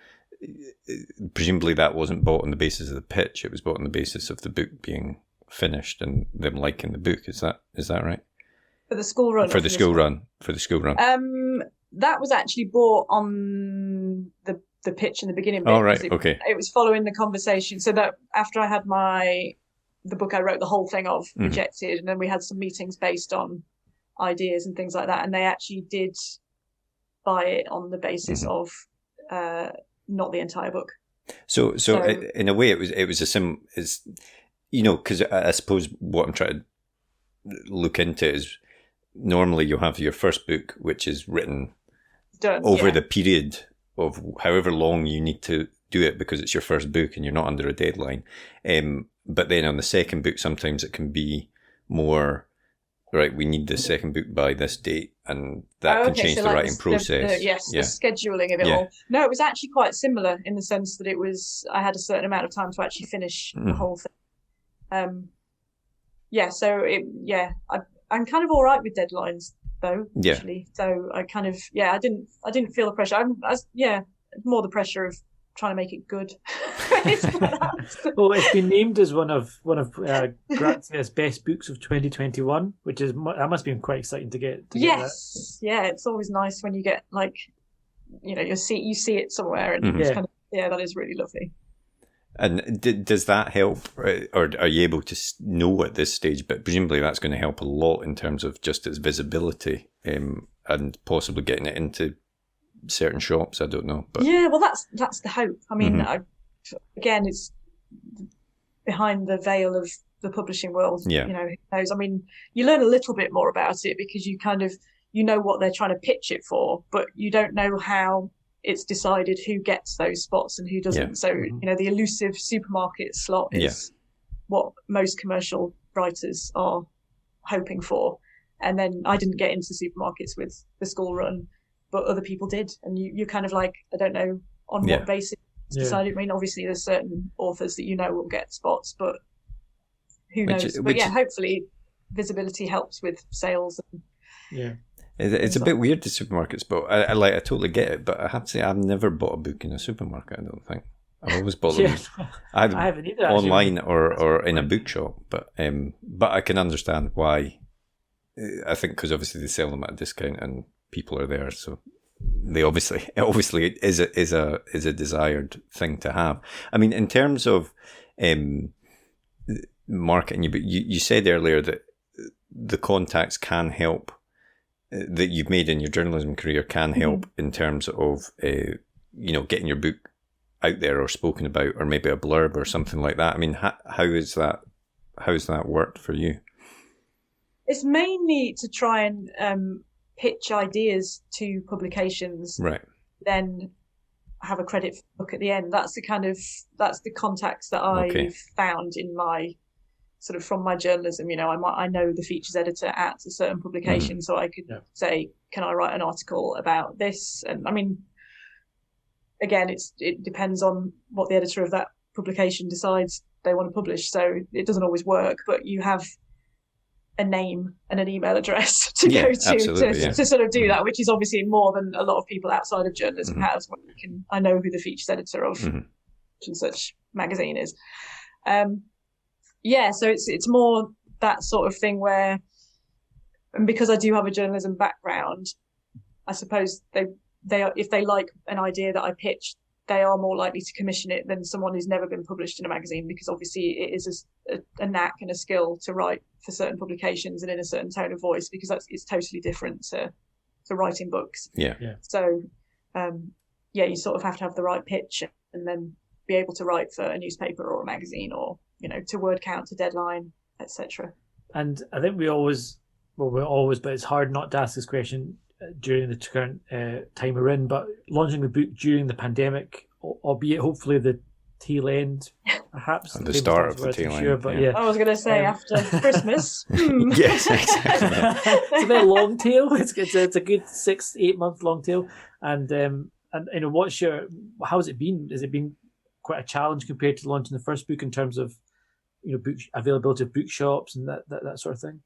[SPEAKER 2] presumably that wasn't bought on the basis of the pitch. It was bought on the basis of the book being finished and them liking the book. Is that right?
[SPEAKER 4] For the school run.
[SPEAKER 2] For the school run.
[SPEAKER 4] That was actually bought on the pitch in the beginning.
[SPEAKER 2] Oh, right. Okay.
[SPEAKER 4] It was following the conversation. So that after I had the book I wrote the whole thing of rejected, and then we had some meetings based on ideas and things like that, and they actually did buy it on the basis of not the entire book. So
[SPEAKER 2] in a way, it was is, you know, because I suppose what I'm trying to look into is normally you'll have your first book, which is written
[SPEAKER 4] done
[SPEAKER 2] over the period of however long you need to do it, because it's your first book and you're not under a deadline. But then on the second book, sometimes it can be more, right, we need the second book by this date, and that can change the writing process.
[SPEAKER 4] The scheduling of it all. No, it was actually quite similar in the sense that I had a certain amount of time to actually finish the whole thing. I'm kind of all right with deadlines though, actually. So I kind of, I didn't feel the pressure. More the pressure of trying to make it good.
[SPEAKER 1] Well, it's been named as one of Grazia's best books of 2021, which is, that must have been quite exciting to get.
[SPEAKER 4] Yes, it's always nice when you get, like, you know, you see it somewhere, and it's kind of, that is really lovely.
[SPEAKER 2] And does that help, or are you able to know at this stage? But presumably that's going to help a lot in terms of just its visibility, and possibly getting it into certain shops. I don't know, but
[SPEAKER 4] well, that's the hope. I mean, again, it's behind the veil of the publishing world. You know, who knows? I mean, you learn a little bit more about it because you kind of, you know what they're trying to pitch it for, but you don't know how it's decided who gets those spots and who doesn't. So, you know, the elusive supermarket slot is what most commercial writers are hoping for. And then I didn't get into supermarkets with the school run, but other people did. And you're kind of like, I don't know on what basis it's decided. I mean, obviously there's certain authors that you know will get spots, but who knows? Hopefully visibility helps with sales.
[SPEAKER 2] It's a bit weird, the supermarkets, but I totally get it. But I have to say, I've never bought a book in a supermarket. I don't think I've always bought them.
[SPEAKER 1] I haven't either,
[SPEAKER 2] online or in a bookshop. But I can understand why. I think because obviously they sell them at a discount and people are there, so they obviously is a desired thing to have. I mean, in terms of marketing, you said earlier that the contacts can help. That you've made in your journalism career can help in terms of, getting your book out there or spoken about, or maybe a blurb or something like that. I mean, how's that worked for you?
[SPEAKER 4] It's mainly to try and pitch ideas to publications,
[SPEAKER 2] right? Then
[SPEAKER 4] have a credit book at the end. That's the contacts that I've found in my sort of from my journalism. You know, I know the features editor at a certain publication, so I could say, can I write an article about this? And I mean, again, it depends on what the editor of that publication decides they want to publish. So it doesn't always work, but you have a name and an email address to go to sort of do that, which is obviously more than a lot of people outside of journalism has. When I know who the features editor of such and such magazine is. So it's more that sort of thing where, and because I do have a journalism background, I suppose they are, if they like an idea that I pitched, they are more likely to commission it than someone who's never been published in a magazine, because obviously it is a knack and a skill to write for certain publications and in a certain tone of voice, because it's totally different to writing books. So you sort of have to have the right pitch and then be able to write for a newspaper or a magazine, or to word count, to deadline, etc.
[SPEAKER 1] And I think we're always, but it's hard not to ask this question during the current time we're in, but launching the book during the pandemic, albeit hopefully the tail end, perhaps.
[SPEAKER 2] At the start of the tail end,
[SPEAKER 1] but
[SPEAKER 2] yeah.
[SPEAKER 4] I was going to say after Christmas.
[SPEAKER 2] Yes, exactly.
[SPEAKER 1] It's a very long tail. It's a good 6-8 month long tail. And you know, how's it been? Has it been quite a challenge compared to launching the first book in terms of, you know, book availability of bookshops and that sort of thing?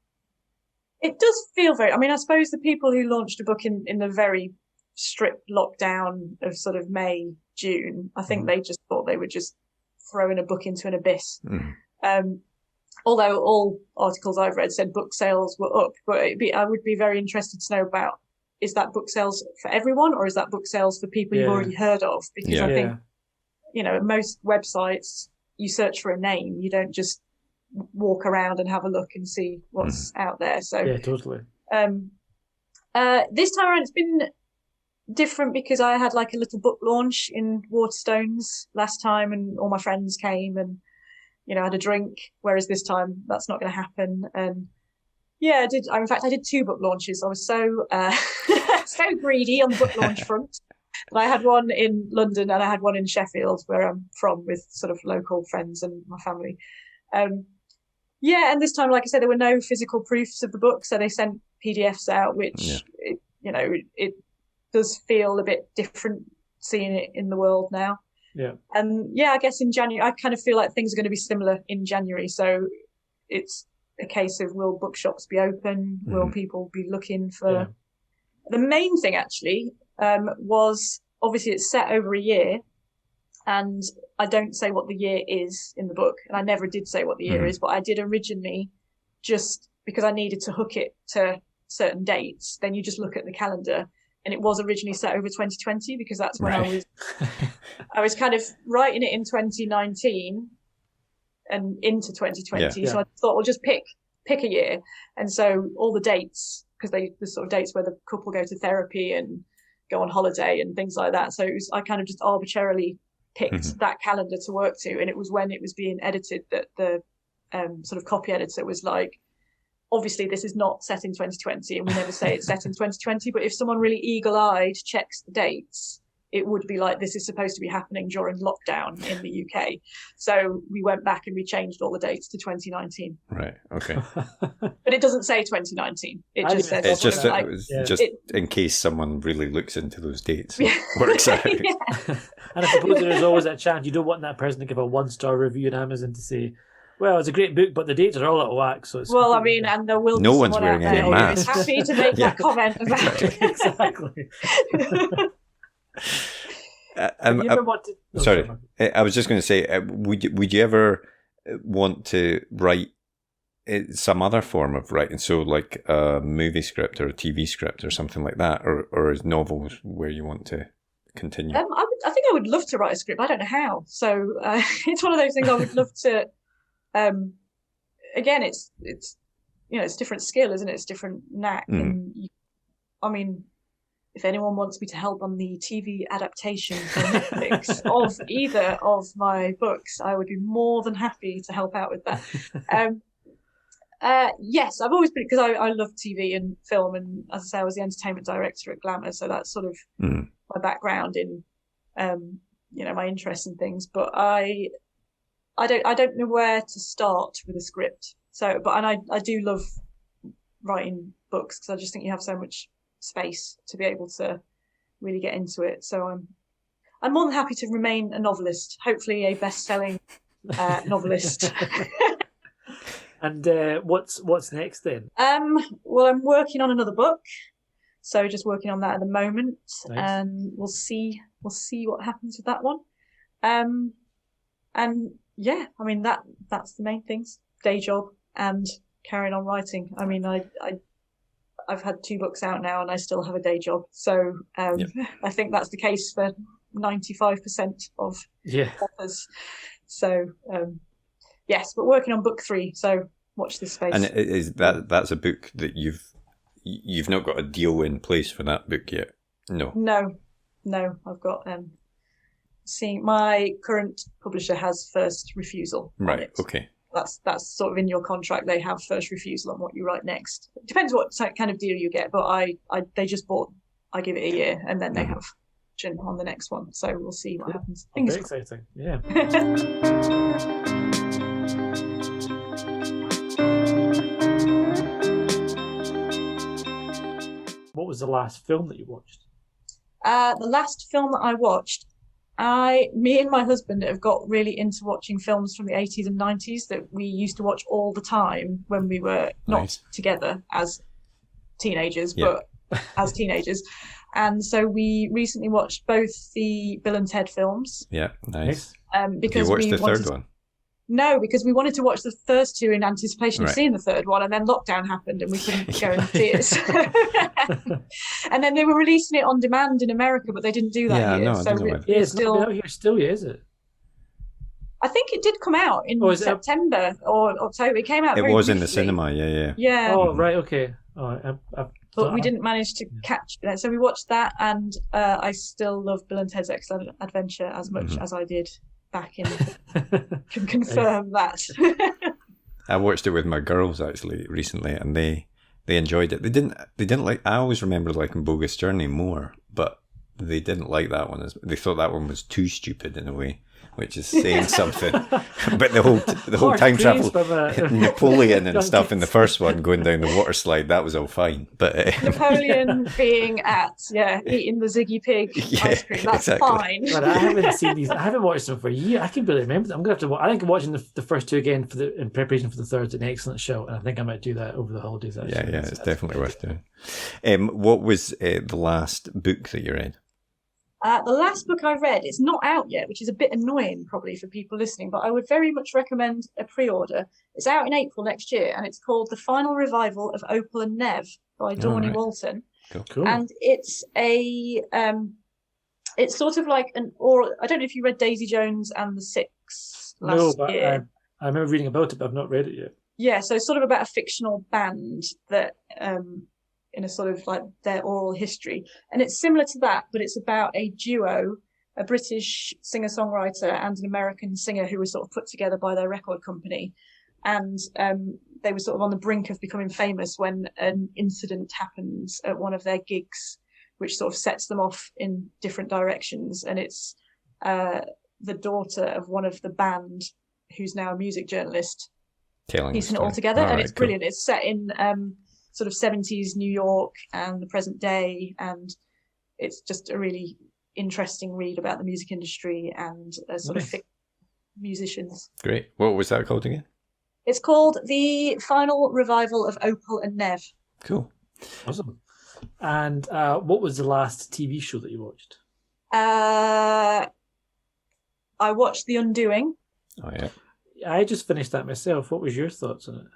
[SPEAKER 4] It does feel very. I mean, I suppose the people who launched a book in the very strict lockdown of sort of May, June, I think they just thought they would just throw in a book into an abyss. Although all articles I've read said book sales were up, but I would be very interested to know about, is that book sales for everyone, or is that book sales for people you've already heard of? Because I think, you know, most websites, you search for a name, you don't just walk around and have a look and see what's out there. So
[SPEAKER 1] yeah, totally.
[SPEAKER 4] This time around it's been different because I had like a little book launch in Waterstones last time, and all my friends came and, you know, had a drink, whereas this time that's not going to happen. And yeah, I did 2 book launches. I was so so greedy on the book launch front. And I had one in London and I had one in Sheffield, where I'm from, with sort of local friends and my family. Yeah, and this time, like I said, there were no physical proofs of the book, so they sent PDFs out, which it does feel a bit different seeing it in the world now.
[SPEAKER 1] Yeah.
[SPEAKER 4] And yeah, I guess in January, I kind of feel like things are going to be similar in January. So it's a case of, will bookshops be open? Will people be looking for... Yeah. The main thing actually was, obviously it's set over a year, and I don't say what the year is in the book, and I never did say what the year is, but I did originally, just because I needed to hook it to certain dates. Then you just look at the calendar, and it was originally set over 2020, because that's when I was kind of writing it in 2019 and into 2020. So I thought, well, just pick a year. And so all the dates, because the sort of dates where the couple go to therapy and go on holiday and things like that. So I kind of just arbitrarily picked that calendar to work to. And it was when it was being edited that the sort of copy editor was like, obviously this is not set in 2020, and we never say it's set in 2020, but if someone really eagle-eyed checks the dates, it would be like, this is supposed to be happening during lockdown in the UK. So we went back and we changed all the dates to 2019.
[SPEAKER 2] Right. Okay.
[SPEAKER 4] But it doesn't say 2019. It just says...
[SPEAKER 2] It's just in case someone really looks into those dates. Works out.
[SPEAKER 1] And I suppose there is always that chance. You don't want that person to give a 1-star review on Amazon to say, well, it's a great book, but the dates are all out of whack. So it's
[SPEAKER 4] I mean, and there will be
[SPEAKER 2] no one's wearing any masks.
[SPEAKER 4] Happy to make that comment about it.
[SPEAKER 1] Exactly.
[SPEAKER 2] Sorry, I was just going to say, would you ever want to write some other form of writing? So like a movie script or a TV script or something like that, or is novels where you want to continue?
[SPEAKER 4] I think I would love to write a script. I don't know how. So it's one of those things I would love to. Again, it's you know, it's different skill, isn't it? It's different knack. And I mean, if anyone wants me to help on the TV adaptation for Netflix of either of my books, I would be more than happy to help out with that. Yes, I've always been, because I love TV and film, and as I say, I was the entertainment director at Glamour, so that's sort of my background in, you know, my interests and things. But I don't know where to start with a script. So, and I do love writing books, because I just think you have so much space to be able to really get into it. So I'm more than happy to remain a novelist, hopefully a best-selling novelist.
[SPEAKER 1] And what's next then?
[SPEAKER 4] Well, I'm working on another book, so just working on that at the moment.
[SPEAKER 1] Nice.
[SPEAKER 4] And we'll see what happens with that one. And yeah, I mean that's the main things: day job and carrying on writing. I mean, I've had 2 books out now, and I still have a day job. So I think that's the case for 95% of authors. So yes, but working on book 3. So watch this space.
[SPEAKER 2] And is that's a book that you've not got a deal in place for that book yet? No. I've got seeing my current publisher has first refusal. Right.
[SPEAKER 4] On it.
[SPEAKER 2] Okay.
[SPEAKER 4] That's sort of in your contract. They have first refusal on what you write next. It depends what kind of deal you get, but I they just bought. I give it a year, and then they have production on the next one, so we'll see what happens.
[SPEAKER 1] Very
[SPEAKER 4] Fingers crossed.
[SPEAKER 1] exciting. Yeah. What was the last film that you watched?
[SPEAKER 4] The last film that I watched, me and my husband have got really into watching films from the 80s and 90s that we used to watch all the time when we were not together as teenagers, but as teenagers. And so we recently watched both the Bill and Ted films.
[SPEAKER 2] Yeah, nice.
[SPEAKER 4] Because
[SPEAKER 2] you watched the third one?
[SPEAKER 4] No, because we wanted to watch the first two in anticipation of seeing the third one, and then lockdown happened and we couldn't go in theaters. And then they were releasing it on demand in America, but they didn't do that here.
[SPEAKER 2] No,
[SPEAKER 4] so
[SPEAKER 1] it's still not out here still yet, is it?
[SPEAKER 4] I think it did come out in September or October. It came out.
[SPEAKER 2] It was in the cinema,
[SPEAKER 4] yeah.
[SPEAKER 1] Oh, right, okay. Oh,
[SPEAKER 4] but we didn't manage to catch it. So we watched that, and I still love Bill and Ted's Excellent Adventure as much as I did back in. Can confirm that.
[SPEAKER 2] I watched it with my girls actually recently, and they enjoyed it. They didn't like. I always remember liking Bogus Journey more, but they didn't like that one. They thought that one was too stupid in a way, which is saying something. But the whole time travel, Napoleon and stuff in the first one going down the water slide, that was all fine. But
[SPEAKER 4] Napoleon being eating the Ziggy Pig ice cream, that's fine.
[SPEAKER 1] But I haven't seen these. I haven't watched them for a year. I can barely remember them. I'm gonna have to. I think I'm watching the first two again in preparation for the third. An excellent show, and I think I might do that over the holidays. Actually.
[SPEAKER 2] Yeah, it's definitely worth doing. What was the last book that you read?
[SPEAKER 4] The last book I read, it's not out yet, which is a bit annoying probably for people listening, but I would very much recommend a pre-order. It's out in April next year, and it's called The Final Revival of Opal and Nev by Dawnie Walton.
[SPEAKER 2] Cool.
[SPEAKER 4] And it's it's sort of like an oral. I don't know if you read Daisy Jones and the Six last year.
[SPEAKER 1] I remember reading about it, but I've not read it yet.
[SPEAKER 4] Yeah, so it's sort of about a fictional band that in a sort of like their oral history. And it's similar to that, but it's about a duo, a British singer-songwriter and an American singer who were sort of put together by their record company. And they were sort of on the brink of becoming famous when an incident happens at one of their gigs, which sort of sets them off in different directions. And it's the daughter of one of the band, who's now a music journalist, piecing it all together. And it's brilliant. It's set in sort of 70s New York and the present day, and it's just a really interesting read about the music industry and sort of musicians.
[SPEAKER 2] Great. What was that called again?
[SPEAKER 4] It's called The Final Revival of Opal and Nev.
[SPEAKER 2] Cool.
[SPEAKER 1] Awesome. And what was the last TV show that you watched?
[SPEAKER 4] I watched The Undoing.
[SPEAKER 2] Oh, yeah.
[SPEAKER 1] I just finished that myself. What was your thoughts on it?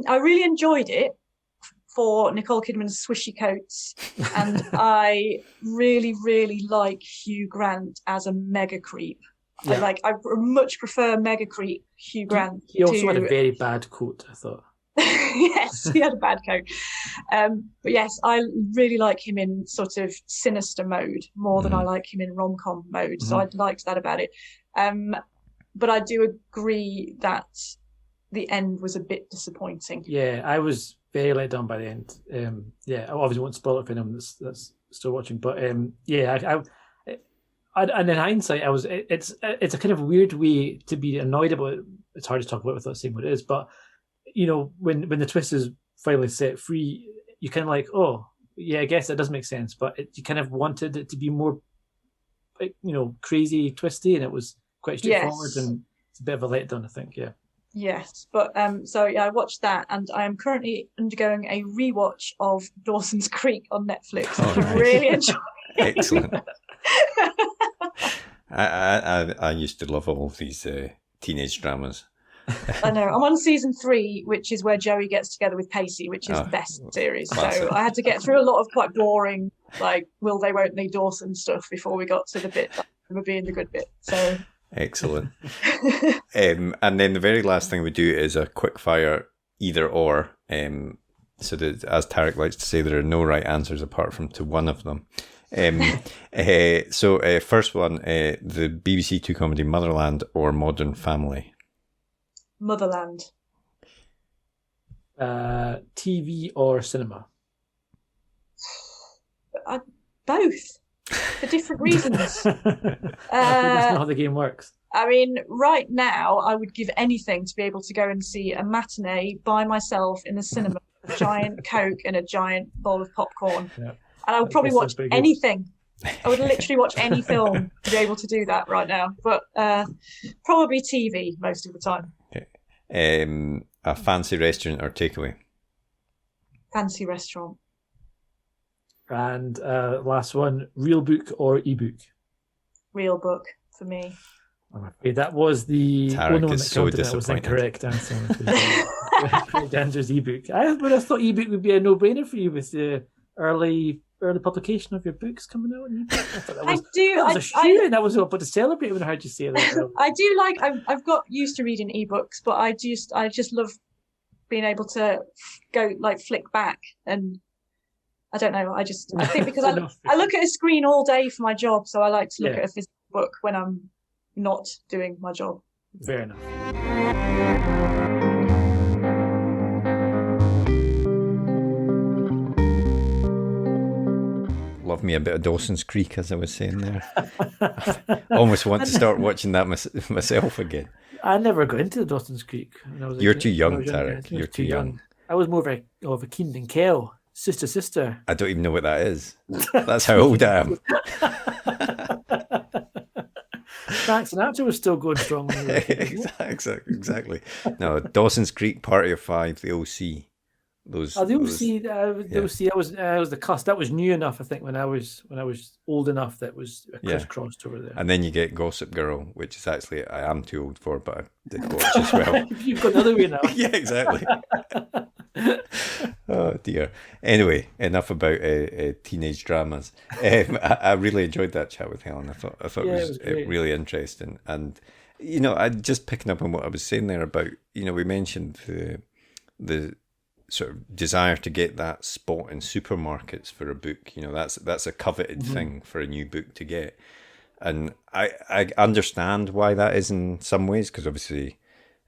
[SPEAKER 4] I really enjoyed it for Nicole Kidman's swishy coats, and I really, really like Hugh Grant as a mega creep. Yeah. I much prefer mega creep Hugh Grant.
[SPEAKER 1] He also had a very bad coat, I thought.
[SPEAKER 4] Yes, he had a bad coat. But yes, I really like him in sort of sinister mode more than I like him in rom-com mode. So I liked that about it. But I do agree that the end was a bit disappointing.
[SPEAKER 1] Yeah, I was very let down by the end. I obviously won't spoil it for anyone that's still watching. But and in hindsight, it's a kind of weird way to be annoyed about it. It's hard to talk about without saying what it is. But you know, when the twist is finally set free, you kind of like, oh yeah, I guess that does make sense. But you kind of wanted it to be more, crazy, twisty, and it was quite straightforward, and it's a bit of a letdown, I think. Yeah.
[SPEAKER 4] Yes, but I watched that, and I am currently undergoing a rewatch of Dawson's Creek on Netflix. I'm really enjoying it.
[SPEAKER 2] Excellent. I used to love all of these teenage dramas.
[SPEAKER 4] I know. I'm on season 3, which is where Joey gets together with Pacey, which is the best series.
[SPEAKER 2] Classic.
[SPEAKER 4] So I had to get through a lot of quite boring, like will they, won't they, Dawson stuff before we got to the bit that would be in the good bit. So.
[SPEAKER 2] Excellent. And then the very last thing we do is a quick fire either or. So that, as Tariq likes to say, there are no right answers apart from to one of them. So first one, the BBC Two comedy Motherland or Modern Family?
[SPEAKER 4] Motherland.
[SPEAKER 1] TV or cinema?
[SPEAKER 4] Both, for different reasons.
[SPEAKER 1] I think that's not how the game works.
[SPEAKER 4] I mean, right now, I would give anything to be able to go and see a matinee by myself in the cinema, a giant Coke and a giant bowl of popcorn.
[SPEAKER 1] Yeah.
[SPEAKER 4] And I would probably watch
[SPEAKER 1] pretty good.
[SPEAKER 4] anything. I would literally watch any film to be able to do that right now. But probably TV most of the time.
[SPEAKER 2] Okay. A fancy restaurant or takeaway?
[SPEAKER 4] Fancy restaurant.
[SPEAKER 1] And last one, real book or ebook?
[SPEAKER 4] Real book for me.
[SPEAKER 1] I'm afraid that was the
[SPEAKER 2] Tariq
[SPEAKER 1] only one
[SPEAKER 2] is
[SPEAKER 1] that
[SPEAKER 2] so
[SPEAKER 1] counted. That was
[SPEAKER 2] disappointed.
[SPEAKER 1] incorrect answer. Danger's ebook. I thought ebook would be a no-brainer for you with the early publication of your books coming out on ebook. I thought that was, that was a shoe. That was what to celebrate when I heard you say that.
[SPEAKER 4] I do like. I've got used to reading ebooks, but I just love being able to go like flick back, and I don't know. I think because I look at a screen all day for my job, so I like to look at a physical book when I'm not doing my job.
[SPEAKER 1] Fair enough.
[SPEAKER 2] Love me a bit of Dawson's Creek, as I was saying there. Almost want to start watching that myself again.
[SPEAKER 1] I never got into Dawson's Creek. When I was
[SPEAKER 2] You're too young, Tariq. You're too young.
[SPEAKER 1] I was more of a Keenan and Kel, sister.
[SPEAKER 2] I don't even know what that is. That's how old I am.
[SPEAKER 1] Frank Sinatra was still going strong. When we were
[SPEAKER 2] Exactly. No, Dawson's Creek, Party of Five, the OC.
[SPEAKER 1] The OC. I was the cusp. That was new enough, I think, when I was old enough. That was crisscrossed over there.
[SPEAKER 2] And then you get Gossip Girl, which is actually I am too old for, but I did watch as well.
[SPEAKER 1] You've got the other way now.
[SPEAKER 2] Yeah, exactly. Oh dear. Anyway, enough about teenage dramas. I really enjoyed that chat with Helen. I thought it was really interesting, and I just picking up on what I was saying there about we mentioned the sort of desire to get that spot in supermarkets for a book. That's a coveted thing for a new book to get, and I understand why that is in some ways, because obviously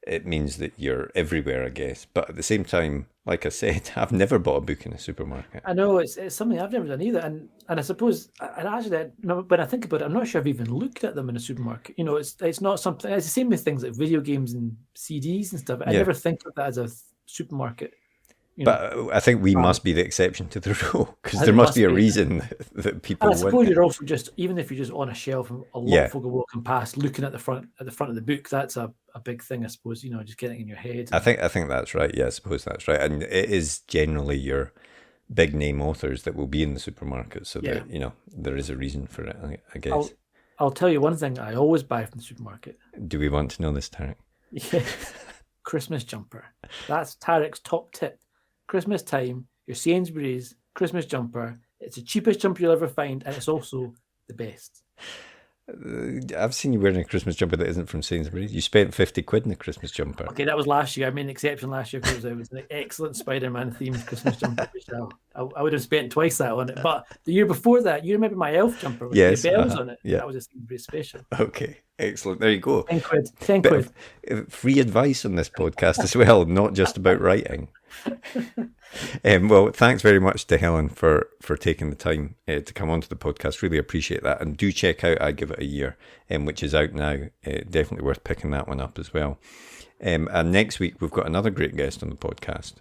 [SPEAKER 2] it means that you're everywhere, I guess. But at the same time, like I said, I've never bought a book in a supermarket.
[SPEAKER 1] I know it's something I've never done either, and I suppose, and actually, when I think about it, I'm not sure I've even looked at them in a supermarket. It's not something. It's the same with things like video games and CDs and stuff. I never think of that as a supermarket.
[SPEAKER 2] But I think we must be the exception to the rule, because there must be a reason that people.
[SPEAKER 1] And I suppose you're also even if you're just on a shelf and a lot of folk are walking past, looking at the front of the book. That's a big thing, I suppose. Just getting in your head.
[SPEAKER 2] I think that's right. Yeah, I suppose that's right. And it is generally your big name authors that will be in the supermarket, so that there is a reason for it. I guess.
[SPEAKER 1] I'll tell you one thing I always buy from the supermarket.
[SPEAKER 2] Do we want to know this, Tariq?
[SPEAKER 1] Yeah, Christmas jumper. That's Tariq's top tip. Christmas time, your Sainsbury's Christmas jumper. It's the cheapest jumper you'll ever find, and it's also the best.
[SPEAKER 2] I've seen you wearing a Christmas jumper that isn't from Sainsbury's. You spent 50 quid in a Christmas jumper.
[SPEAKER 1] Okay, that was last year. I made an exception last year because it was an excellent Spider-Man themed Christmas jumper, which I would have spent twice that on it. But the year before that, you remember my elf jumper with the bells on it?
[SPEAKER 2] Yeah.
[SPEAKER 1] That was a Sainsbury's special.
[SPEAKER 2] Okay, excellent. There you go.
[SPEAKER 1] 10 quid.
[SPEAKER 2] Free advice on this podcast as well, not just about writing. Well, thanks very much to Helen for taking the time to come onto the podcast. Really appreciate that, and do check out I Give It a Year, which is out now. Definitely worth picking that one up as well. And next week we've got another great guest on the podcast.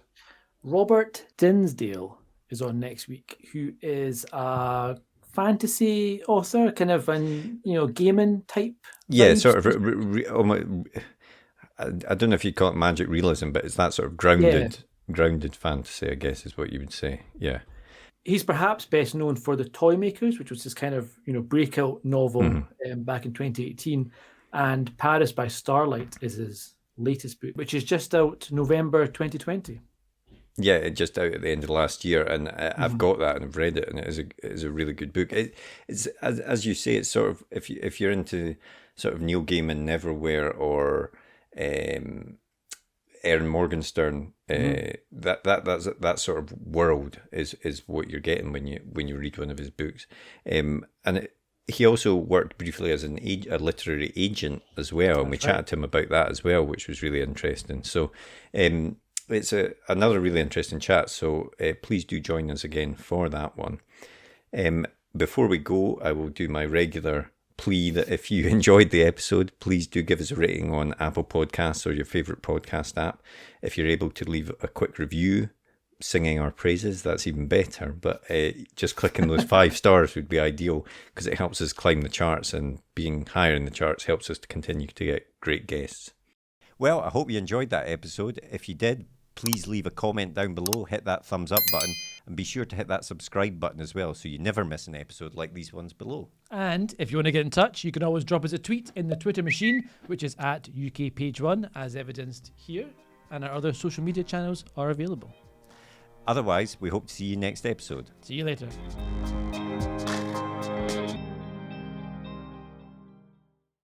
[SPEAKER 1] Robert Dinsdale is on next week, who is a fantasy author, kind of gaming type.
[SPEAKER 2] Yeah, sort of. I don't know if you'd call it magic realism, but it's that sort of grounded fantasy, I guess, is what you would say. Yeah.
[SPEAKER 1] He's perhaps best known for The Toy Makers, which was his kind of breakout novel back in 2018, and Paris by Starlight is his latest book, which is just out November 2020.
[SPEAKER 2] Yeah, it just out at the end of last year, and I've got that and I've read it, and it is a really good book. It's as you say, it's sort of if you're into sort of Neil Gaiman, Neverwhere, or Erin Morgenstern, that sort of world is what you're getting when you read one of his books, he also worked briefly as a literary agent as well, and we chatted to him about that as well, which was really interesting. So it's another really interesting chat. So please do join us again for that one. Before we go, I will do my regular plea that if you enjoyed the episode, please do give us a rating on Apple Podcasts or your favourite podcast app. If you're able to leave a quick review singing our praises, that's even better. But just clicking those 5 stars would be ideal, because it helps us climb the charts, and being higher in the charts helps us to continue to get great guests.
[SPEAKER 3] Well, I hope you enjoyed that episode. If you did, please leave a comment down below, hit that thumbs up button, and be sure to hit that subscribe button as well, so you never miss an episode like these ones below.
[SPEAKER 1] And if you want to get in touch, you can always drop us a tweet in the Twitter machine, which is at UK Page 1, as evidenced here, and our other social media channels are available.
[SPEAKER 3] Otherwise, we hope to see you next episode.
[SPEAKER 1] See you later.